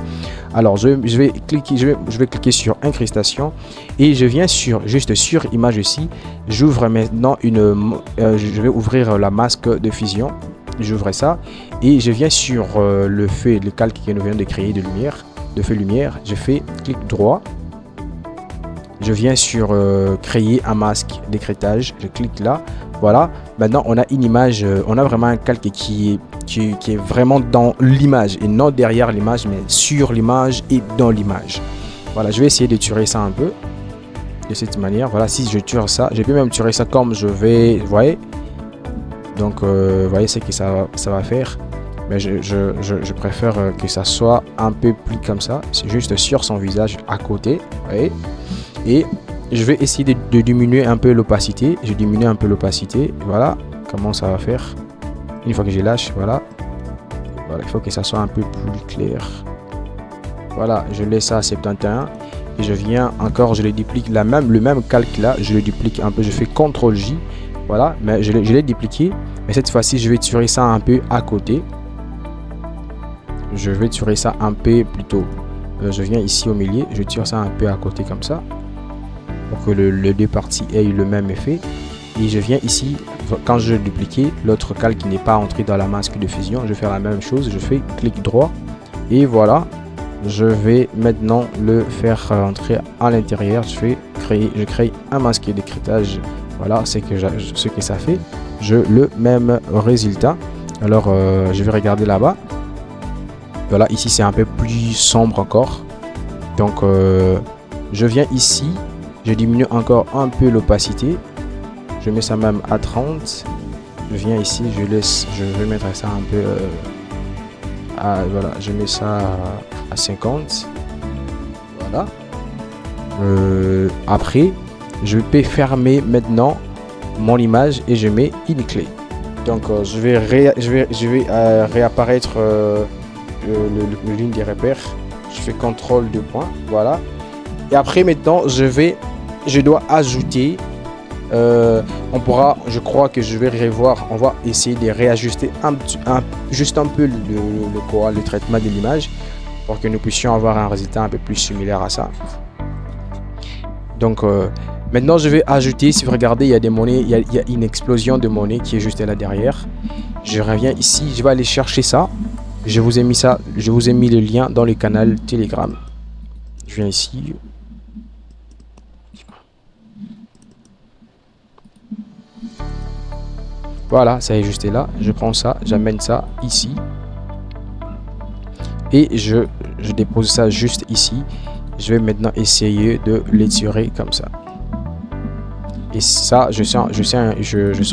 Alors je vais cliquer sur incrustation et je viens juste sur image ici. J'ouvre maintenant je vais ouvrir la masque de fusion. J'ouvre ça et je viens sur le calque que nous venons de créer de feu lumière. Je fais clic droit. Je viens sur créer un masque d'écrêtage. Je clique là. Voilà. Maintenant on a une image. On a vraiment un calque qui est vraiment dans l'image et non derrière l'image, mais sur l'image et dans l'image. Voilà. Je vais essayer de tuer ça un peu de cette manière. Voilà. Si je tue ça, je peux même tuer ça comme je vais. Vous voyez. Donc, vous voyez ce que ça va faire. Mais je préfère que ça soit un peu plus comme ça. C'est juste sur son visage à côté. Vous voyez. Et je vais essayer de diminuer un peu l'opacité. Je diminue un peu l'opacité. Voilà comment ça va faire. Une fois que je lâche, voilà. Voilà, il faut que ça soit un peu plus clair. Voilà, je laisse ça à 71. Et je viens encore, je le duplique le même calque là. Je le duplique un peu. Je fais CTRL-J. Voilà, mais je l'ai dupliqué. Mais cette fois-ci, je vais tirer ça un peu à côté. Je vais tirer ça un peu plutôt. Je viens ici au milieu. Je tire ça un peu à côté comme ça. Pour que les deux parties aient le même effet. Et je viens ici. Quand je duplique l'autre calque qui n'est pas entré dans la masque de fusion, je fais la même chose. Je fais clic droit. Et voilà. Je vais maintenant le faire entrer à l'intérieur. Je crée un masque d'écrêtage. Voilà, c'est ce que ça fait. Le même résultat. Alors, je vais regarder là-bas. Voilà, ici, c'est un peu plus sombre encore. Donc, je viens ici. Je diminue encore un peu l'opacité. Je mets ça même à 30. Je viens ici, je vais mettre ça un peu... voilà, je mets ça à 50. Voilà. Après... je peux fermer maintenant mon image et je mets une clé. Donc je vais réapparaître le ligne des repères. Je fais CTRL 2 points. Voilà. Et après maintenant je dois ajouter. Je crois que je vais revoir. On va essayer de réajuster juste un peu le traitement de l'image pour que nous puissions avoir un résultat un peu plus similaire à ça. Donc maintenant, je vais ajouter, si vous regardez, il y a des monnaies, il y a une explosion de monnaie qui est juste là derrière. Je reviens ici, je vais aller chercher ça. Je vous ai mis le lien dans le canal Telegram. Je viens ici. Voilà, ça est juste là. Je prends ça, j'amène ça ici. Et je dépose ça juste ici. Je vais maintenant essayer de l'étirer comme ça. Et ça, je suis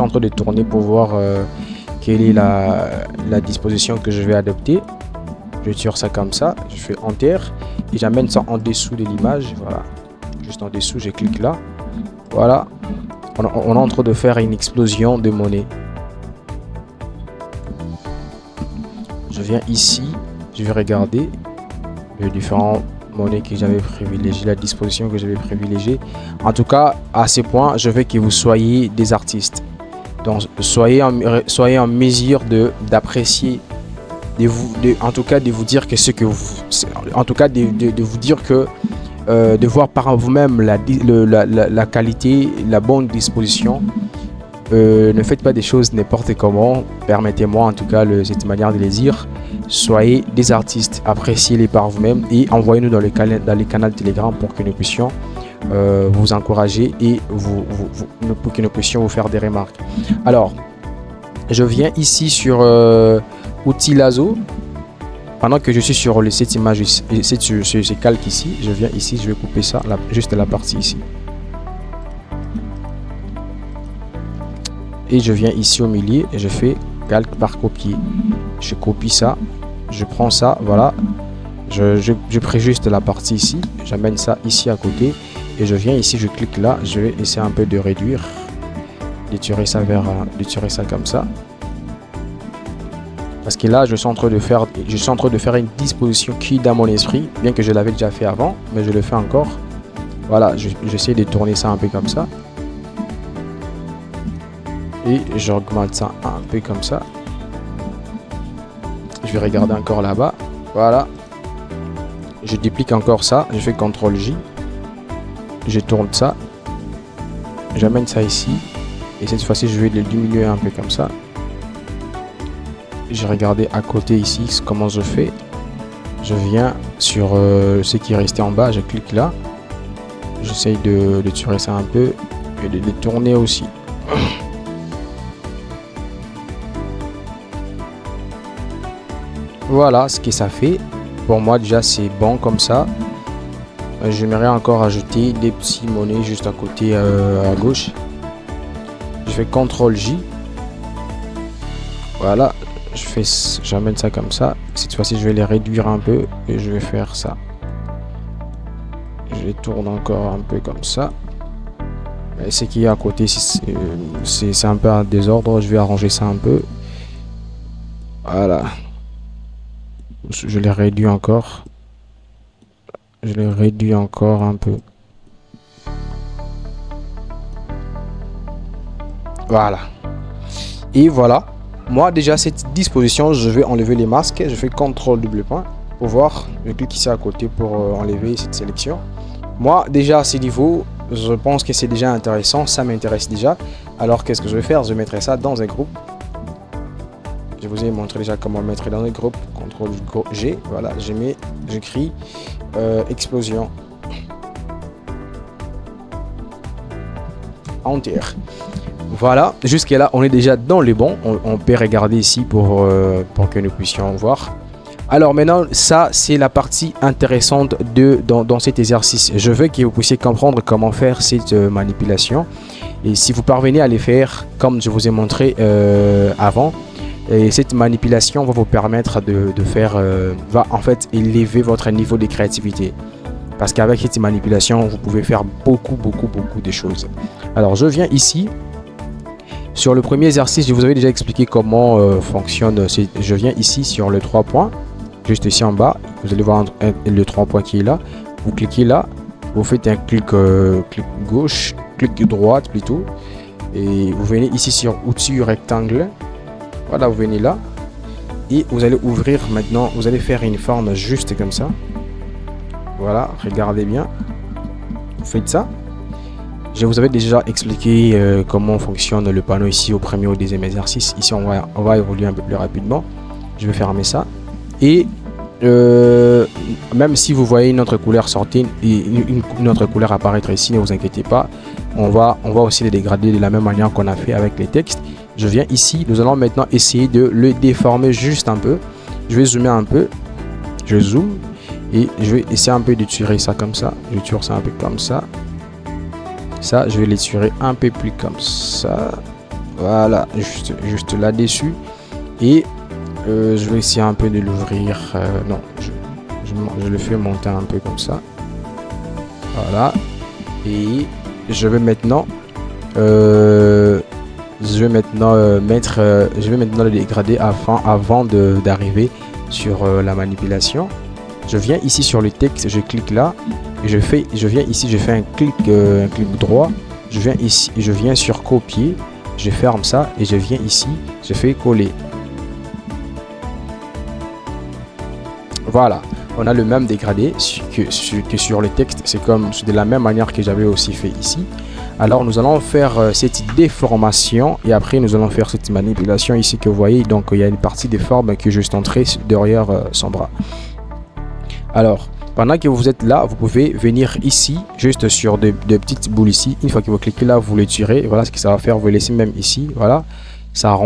en train de tourner pour voir quelle est la disposition que je vais adopter. Je tire ça comme ça, je fais Enter et j'amène ça en dessous de l'image. Voilà, juste en dessous, je clique là. Voilà, on est en train de faire une explosion de monnaie. Je viens ici, je vais regarder les différents monnaies que j'avais privilégié, la disposition que j'avais privilégiée. En tout cas, à ce point, je veux que vous soyez des artistes. Donc, soyez en mesure d'apprécier, en tout cas de vous dire que de voir par vous-même la qualité, la bonne disposition. Ne faites pas des choses n'importe comment. Permettez-moi en tout cas cette manière de les dire. Soyez des artistes, appréciez-les par vous-même et envoyez-nous dans les canaux Telegram pour que nous puissions vous encourager et pour que nous puissions vous faire des remarques. Alors, je viens ici sur outils lasso. Pendant que je suis sur cette image, ce calque ici, je viens ici, je vais couper ça, juste la partie ici. Et je viens ici au milieu et je fais calque par copier. Je copie ça, je prends ça, voilà. Je prends juste la partie ici, j'amène ça ici à côté et je viens ici, je clique là, je vais essayer un peu de réduire, d'étirer ça comme ça. Parce que là, je suis en train de faire une disposition qui est dans mon esprit, bien que je l'avais déjà fait avant, mais je le fais encore. Voilà, j'essaie de tourner ça un peu comme ça. Et j'augmente ça un peu comme ça. Je vais regarder encore là-bas. Voilà. Je duplique encore ça. Je fais CTRL J. Je tourne ça. J'amène ça ici. Et cette fois-ci, je vais le diminuer un peu comme ça. J'ai regardé à côté ici comment je fais. Je viens sur ce qui est resté en bas. Je clique là. J'essaye de tirer ça un peu. Et de les tourner aussi. Voilà ce que ça fait. Pour moi déjà c'est bon comme ça. J'aimerais encore ajouter des petits monnaies juste à côté à gauche. Je fais CTRL J. Voilà, j'amène ça comme ça. Cette fois-ci je vais les réduire un peu et je vais faire ça. Je les tourne encore un peu comme ça. Et ce qui est à côté c'est un peu un désordre. Je vais arranger ça un peu. Voilà. Je les réduis encore. Je les réduis encore un peu. Voilà. Et voilà. Moi déjà cette disposition, je vais enlever les masques. Je fais CTRL double point pour voir. Je clique ici à côté pour enlever cette sélection. Moi déjà à ce niveau, je pense que c'est déjà intéressant. Ça m'intéresse déjà. Alors qu'est-ce que je vais faire? Je mettrai ça dans un groupe. Je vous ai montré déjà comment mettre dans le groupe. CTRL G, voilà, j'écris explosion entière. Voilà, jusqu'à là, on est déjà dans les bons. On peut regarder ici pour que nous puissions voir. Alors maintenant, ça, c'est la partie intéressante dans cet exercice. Je veux que vous puissiez comprendre comment faire cette manipulation. Et si vous parvenez à les faire comme je vous ai montré avant, et cette manipulation va vous permettre de faire, va en fait élever votre niveau de créativité. Parce qu'avec cette manipulation, vous pouvez faire beaucoup de choses. Alors, je viens ici. Sur le premier exercice, je vous avais déjà expliqué comment fonctionne. Je viens ici sur le 3 points. Juste ici en bas, vous allez voir le 3 points qui est là. Vous cliquez là. Vous faites un clic gauche, clic droite plutôt. Et vous venez ici sur outil rectangle. Voilà, vous venez là et vous allez ouvrir maintenant, vous allez faire une forme juste comme ça. Voilà, regardez bien. Vous faites ça. Je vous avais déjà expliqué comment fonctionne le panneau ici au premier ou au deuxième exercice. Ici, on va évoluer un peu plus rapidement. Je vais fermer ça. Et même si vous voyez une autre couleur sortir et une autre couleur apparaître ici, ne vous inquiétez pas. On va aussi les dégrader de la même manière qu'on a fait avec les textes. Je viens ici, nous allons maintenant essayer de le déformer juste un peu. Je vais zoomer un peu. Je zoome et je vais essayer un peu de tirer ça comme ça. Je tire ça un peu comme ça. Ça, je vais les tirer un peu plus comme ça. Voilà, juste là-dessus. Et je vais essayer un peu de l'ouvrir. Non, je le fais monter un peu comme ça. Voilà. Et je vais maintenant... je vais maintenant le dégrader avant d'arriver sur la manipulation. Je viens ici sur le texte, je clique là et je viens ici, je fais un clic droit. Je viens ici, je viens sur copier, je ferme ça et je viens ici, je fais coller. Voilà, on a le même dégradé que sur le texte. C'est comme de la même manière que j'avais aussi fait ici. Alors nous allons faire cette déformation et après nous allons faire cette manipulation ici que vous voyez. Donc il y a une partie des formes qui est juste entrée derrière son bras. Alors pendant que vous êtes là, vous pouvez venir ici juste sur de petites boules ici. Une fois que vous cliquez là, vous les tirez. Voilà ce que ça va faire. Vous laissez même ici. Voilà. Ça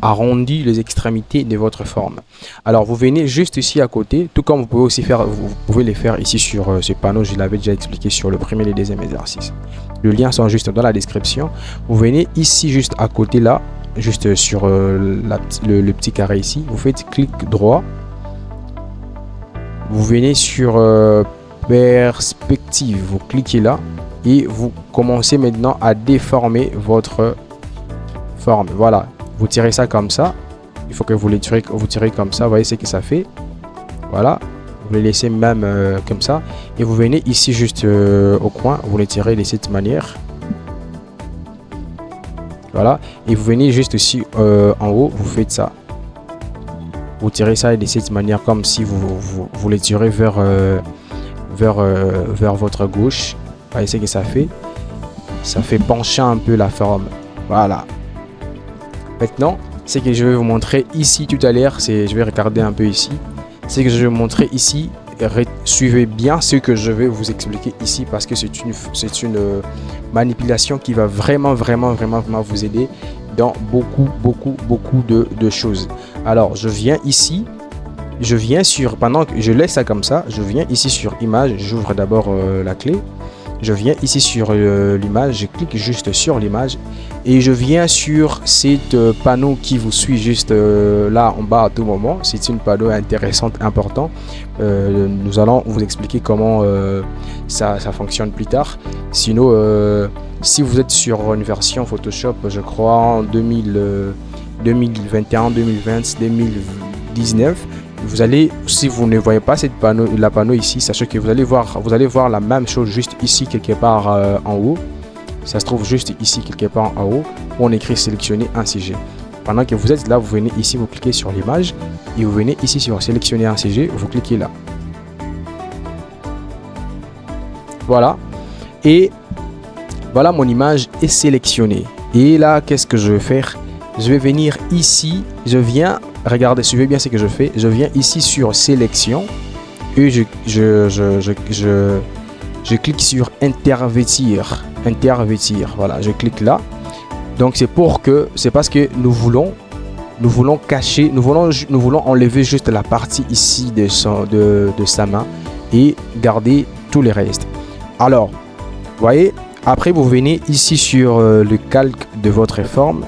arrondit les extrémités de votre forme. Alors vous venez juste ici à côté, tout comme vous pouvez aussi faire, vous pouvez les faire ici sur ce panneau. Je l'avais déjà expliqué sur le premier et le deuxième exercice. Le lien sont juste dans la description. Vous venez ici juste à côté là, juste sur le petit carré ici. Vous faites clic droit. vous venez sur perspective, vous cliquez là et vous commencez maintenant à déformer votre forme. Voilà, vous tirez ça comme ça. Il faut que vous tirez comme ça. Vous voyez ce que ça fait. Voilà, vous les laissez même comme ça et vous venez ici juste au coin, vous les tirez de cette manière. Voilà, et vous venez juste ici en haut, vous faites ça. Vous tirez ça de cette manière comme si vous les tirez vers votre gauche. Vous voyez ce que ça fait. Ça fait pencher un peu la forme. Voilà. Maintenant, ce que je vais vous montrer ici tout à l'heure, je vais regarder un peu ici. Ce que je vais vous montrer ici, suivez bien ce que je vais vous expliquer ici parce que c'est une manipulation qui va vraiment vous aider dans beaucoup de choses. Alors, je viens ici, pendant que je laisse ça comme ça, je viens ici sur image, j'ouvre d'abord la clé. Je viens ici sur l'image, je clique juste sur l'image et je viens sur cette panneau qui vous suit juste là en bas à tout moment. C'est une panneau intéressante, important. Nous allons vous expliquer comment ça fonctionne plus tard. Sinon, si vous êtes sur une version Photoshop, je crois en 2021, 2020, 2019, vous allez, si vous ne voyez pas la panneau ici, sachez que vous allez voir la même chose juste ici quelque part en haut. Ça se trouve juste ici quelque part en haut où on écrit sélectionner un CG. Pendant que vous êtes là, vous venez ici, vous cliquez sur l'image et vous venez ici sur sélectionner un CG, vous cliquez là. Voilà. Et voilà, mon image est sélectionnée. Et là, qu'est-ce que je vais faire? Je vais venir ici, regardez, suivez bien ce que je fais. Je viens ici sur sélection et je clique sur intervertir. Voilà, je clique là. Donc c'est parce que nous voulons cacher, nous voulons enlever juste la partie ici de sa main et garder tout le reste. Alors, vous voyez, après vous venez ici sur le calque de votre forme.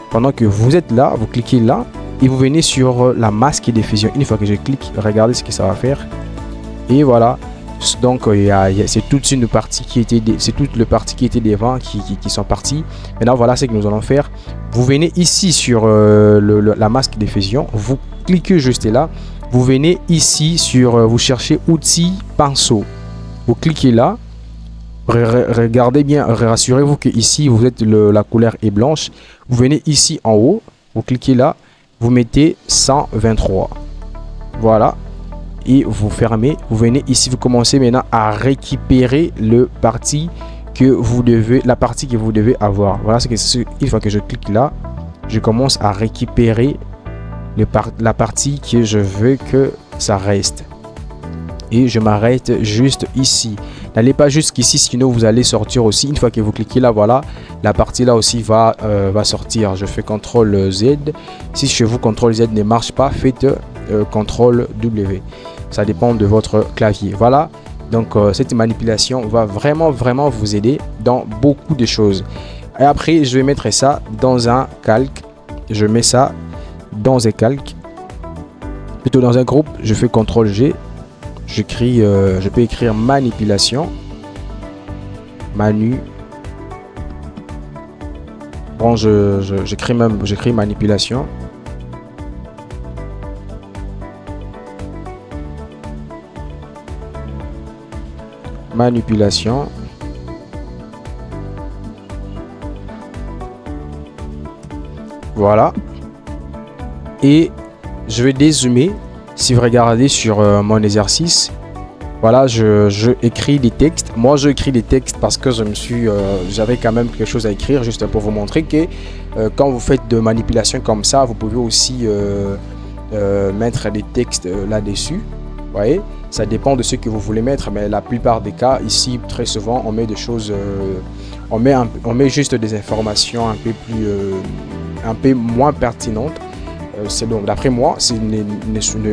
Pendant que vous êtes là, vous cliquez là et vous venez sur la masque et diffusion. Une fois que je clique, regardez ce que ça va faire. Et voilà. Donc c'est toute une partie qui était devant qui sont partis. Maintenant voilà ce que nous allons faire. Vous venez ici sur la masque diffusion. Vous cliquez juste là. Vous venez ici sur vous cherchez outils pinceau. Vous cliquez là. Regardez bien, rassurez-vous que ici vous êtes la couleur est blanche. Vous venez ici en haut, vous cliquez là, vous mettez 123. Voilà. Et vous fermez, vous venez ici, vous commencez maintenant à récupérer la partie que vous devez avoir. Voilà, une fois que je clique là, je commence à récupérer la partie que je veux que ça reste. Et je m'arrête juste ici. N'allez pas jusqu'ici, sinon vous allez sortir aussi. Une fois que vous cliquez là, voilà, la partie là aussi va sortir. Je fais CTRL Z. Si chez vous CTRL Z ne marche pas, faites CTRL W. Ça dépend de votre clavier. Voilà. Donc cette manipulation va vraiment vous aider dans beaucoup de choses. Et après, je vais mettre ça dans un calque. Je mets ça dans un calque. Plutôt dans un groupe. Je fais CTRL G. Je peux écrire manipulation. Bon, j'écris manipulation. Manipulation. Voilà. Et je vais dézoomer. Si vous regardez sur mon exercice, voilà, je écris des textes. Moi, je écris des textes parce que j'avais quand même quelque chose à écrire, juste pour vous montrer que quand vous faites de manipulation comme ça, vous pouvez aussi mettre des textes là-dessus. Vous voyez, ça dépend de ce que vous voulez mettre, mais la plupart des cas, ici, très souvent, on met des choses, on met juste des informations un peu moins pertinentes. C'est bon, d'après moi,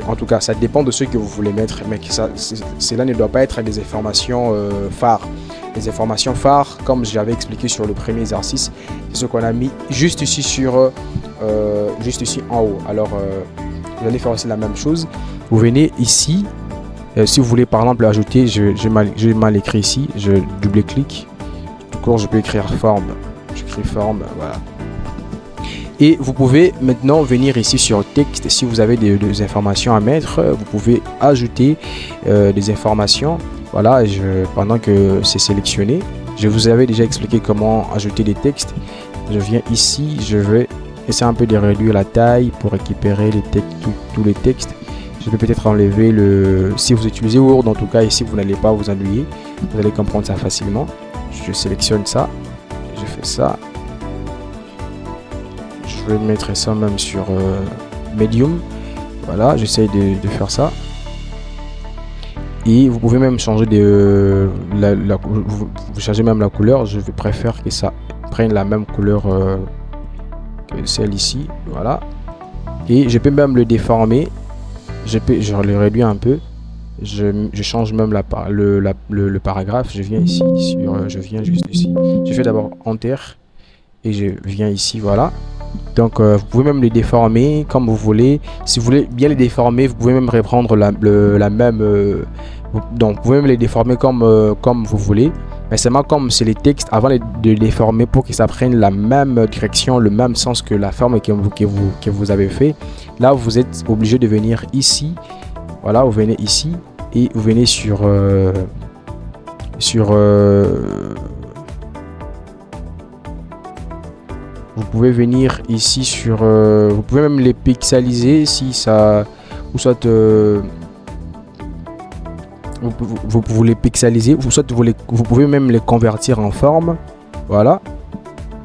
en tout cas, ça dépend de ce que vous voulez mettre, mais cela ne doit pas être des informations phares. Les informations phares, comme j'avais expliqué sur le premier exercice, c'est ce qu'on a mis juste ici en haut. Alors, vous allez faire aussi la même chose. Vous venez ici Si vous voulez par exemple ajouter, j'ai mal écrit ici, je double-clique. Du coup, je peux écrire forme. J'écris forme, voilà. Et vous pouvez maintenant venir ici sur texte. Si vous avez des informations à mettre, vous pouvez ajouter des informations. Voilà, pendant que c'est sélectionné, je vous avais déjà expliqué comment ajouter des textes. Je viens ici, je vais essayer un peu de réduire la taille pour récupérer les textes, tous les textes. Je peux peut-être enlever si vous utilisez Word en tout cas, ici vous n'allez pas vous ennuyer. Vous allez comprendre ça facilement. Je sélectionne ça, je fais ça. Je vais mettre ça même sur Medium. Voilà, j'essaye de faire ça. Et vous pouvez même changer vous changez même la couleur. Je préfère que ça prenne la même couleur que celle ici. Voilà. Et je peux même le déformer. Je le réduis un peu. Je change même le paragraphe. Je viens ici. Je viens juste ici. Je fais d'abord Enter. Et je viens ici. Voilà. Donc vous pouvez même les déformer comme vous voulez. Si vous voulez bien les déformer, vous pouvez même reprendre la même donc vous pouvez même les déformer comme vous voulez. Mais seulement comme c'est les textes, avant de les déformer pour que ça prenne la même direction, le même sens que la forme que vous avez fait. Là vous êtes obligé de venir ici. Voilà, vous venez ici et vous venez sur vous pouvez venir ici sur vous pouvez même les pixeliser si ça, ou soit vous les pixeliser, ou soit vous pouvez même les convertir en forme. Voilà,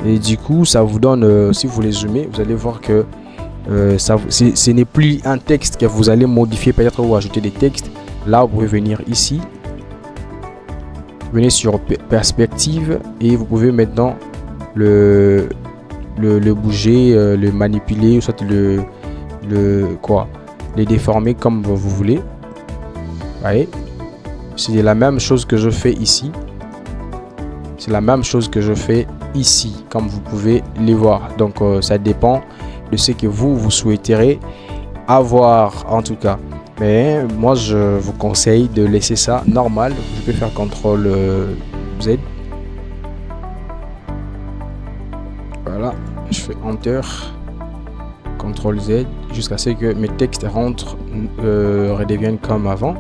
et du coup ça vous donne si vous les zoomez, vous allez voir que ce n'est plus un texte que vous allez modifier peut-être ou ajouter des textes. Là vous pouvez venir ici, venez sur perspective et vous pouvez maintenant le bouger, le manipuler, ou soit les déformer comme vous voulez. Voyez, c'est la même chose que je fais ici. C'est la même chose que je fais ici, comme vous pouvez les voir. Donc ça dépend de ce que vous souhaiterez avoir en tout cas. Mais moi je vous conseille de laisser ça normal. Je peux faire CTRL Z. Voilà, je fais Enter, CTRL Z jusqu'à ce que mes textes redeviennent comme avant.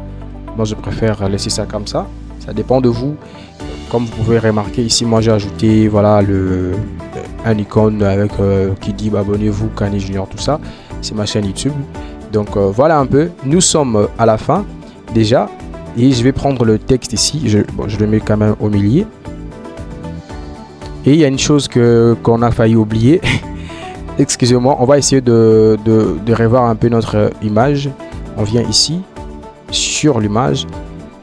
Moi je préfère laisser ça comme ça. Ça dépend de vous. Comme vous pouvez remarquer ici, moi j'ai ajouté voilà un icône avec qui dit abonnez-vous Kani Junior, tout ça. C'est ma chaîne YouTube. Donc voilà un peu. Nous sommes à la fin déjà et je vais prendre le texte ici. Je le mets quand même au milieu. Et il y a une chose qu'on a failli oublier. Excusez-moi, on va essayer de revoir un peu notre image. On vient ici sur l'image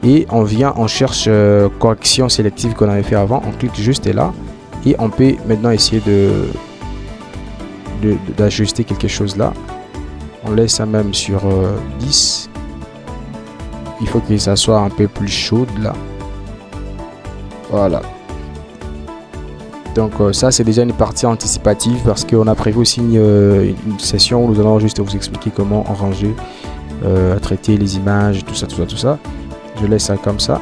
et on cherche correction sélective qu'on avait fait avant. On clique juste là et on peut maintenant essayer d'ajuster quelque chose là. On laisse ça même sur 10. Il faut que ça soit un peu plus chaud là. Voilà. Donc ça c'est déjà une partie anticipative parce qu'on a prévu aussi une session où nous allons juste vous expliquer comment ranger, traiter les images, tout ça. Je laisse ça comme ça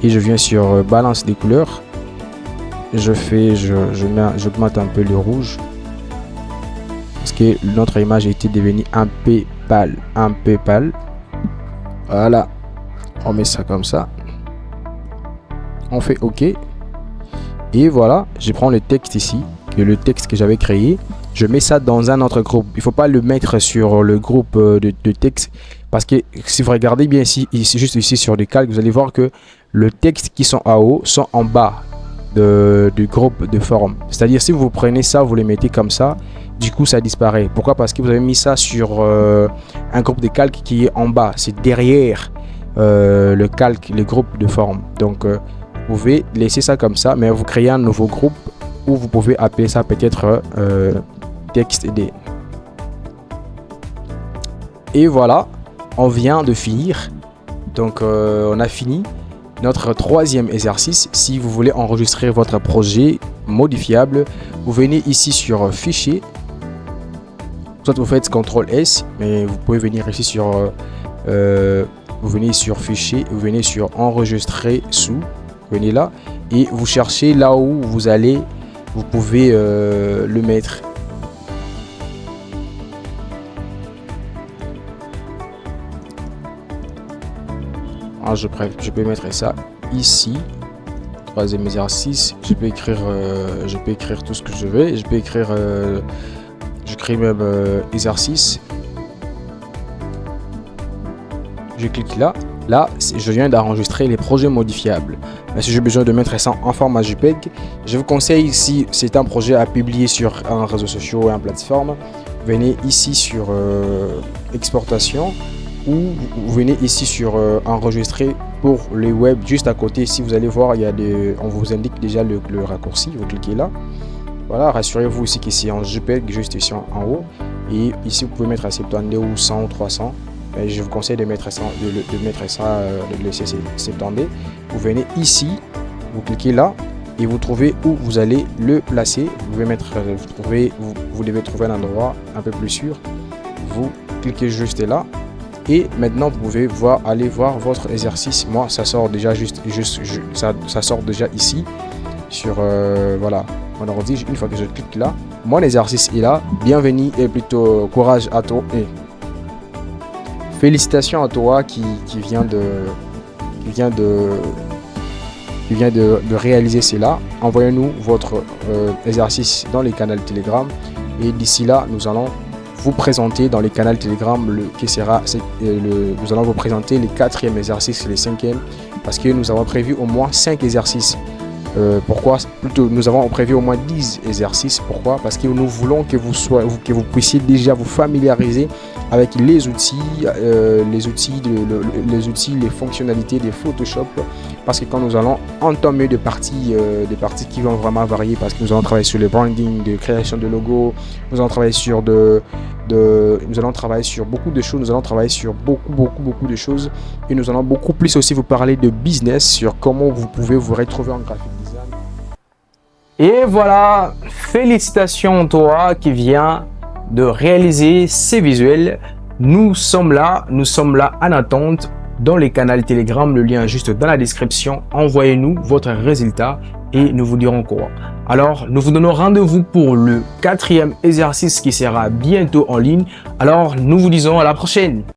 et je viens sur balance des couleurs. J'augmente un peu le rouge parce que notre image a été devenue un peu pâle. Voilà, on met ça comme ça, on fait OK. Et voilà, je prends le texte ici, le texte que j'avais créé. Je mets ça dans un autre groupe. Il ne faut pas le mettre sur le groupe de texte. Parce que si vous regardez bien ici, juste ici sur les calques, vous allez voir que le texte qui sont en haut sont en bas du groupe de forme. C'est-à-dire si vous prenez ça, vous les mettez comme ça, du coup ça disparaît. Pourquoi? Parce que vous avez mis ça sur un groupe de calques qui est en bas. C'est derrière le calque, le groupe de forme. Donc vous pouvez laisser ça comme ça, mais vous créez un nouveau groupe où vous pouvez appeler ça peut-être TextD. Et voilà, on vient de finir. Donc on a fini notre troisième exercice. Si vous voulez enregistrer votre projet modifiable, vous venez ici sur Fichier. Soit vous faites CTRL S, mais vous pouvez venir ici sur vous venez sur fichier, vous venez sur enregistrer sous, vous venez là et vous cherchez là où vous allez, vous pouvez le mettre. Alors, je peux mettre ça ici. Troisième exercice, je peux écrire tout ce que je veux. Je peux écrire, j'écris même exercice. Je clique là. Là, je viens d'enregistrer les projets modifiables. Mais si j'ai besoin de mettre ça en format JPEG, je vous conseille, si c'est un projet à publier sur un réseau social ou une plateforme, venez ici sur exportation, ou vous venez ici sur enregistrer pour les web. Juste à côté, si vous allez voir, il y a on vous indique déjà le raccourci. Vous cliquez là. Voilà, rassurez-vous ici que c'est en JPEG, juste ici en haut. Et ici, vous pouvez mettre à 70 ou 100 ou 300. Et je vous conseille de mettre ça, de laisser 70. Vous venez ici, vous cliquez là et vous trouvez où vous allez le placer. Vous devez trouver un endroit un peu plus sûr. Vous cliquez juste là. Et maintenant, vous pouvez aller voir votre exercice. Moi, ça sort déjà ça sort déjà ici sur voilà, mon ordi. Une fois que je clique là, mon exercice est là. Bienvenue et plutôt courage à toi et félicitations à toi qui vient de réaliser cela. Envoyez-nous votre exercice dans les canaux Telegram et d'ici là, nous allons vous présenter dans les canaux Telegram nous allons vous présenter les 4e exercices et les 5e, parce que nous avons prévu au moins 5 exercices. Pourquoi? Plutôt, nous avons prévu au moins 10 exercices. Pourquoi? Parce que nous voulons que vous puissiez déjà vous familiariser avec les outils, les fonctionnalités de Photoshop. Parce que quand nous allons entamer des parties qui vont vraiment varier, parce que nous allons travailler sur le branding, de création de logos, nous allons travailler sur beaucoup de choses, nous allons travailler sur beaucoup de choses, et nous allons beaucoup plus aussi vous parler de business, sur comment vous pouvez vous retrouver en graphic design. Et voilà, félicitations toi qui viens de réaliser ces visuels. Nous sommes là en attente dans les canaux Telegram, le lien juste dans la description. Envoyez-nous votre résultat et nous vous dirons quoi. Alors, nous vous donnons rendez-vous pour le 4e exercice qui sera bientôt en ligne. Alors, nous vous disons à la prochaine.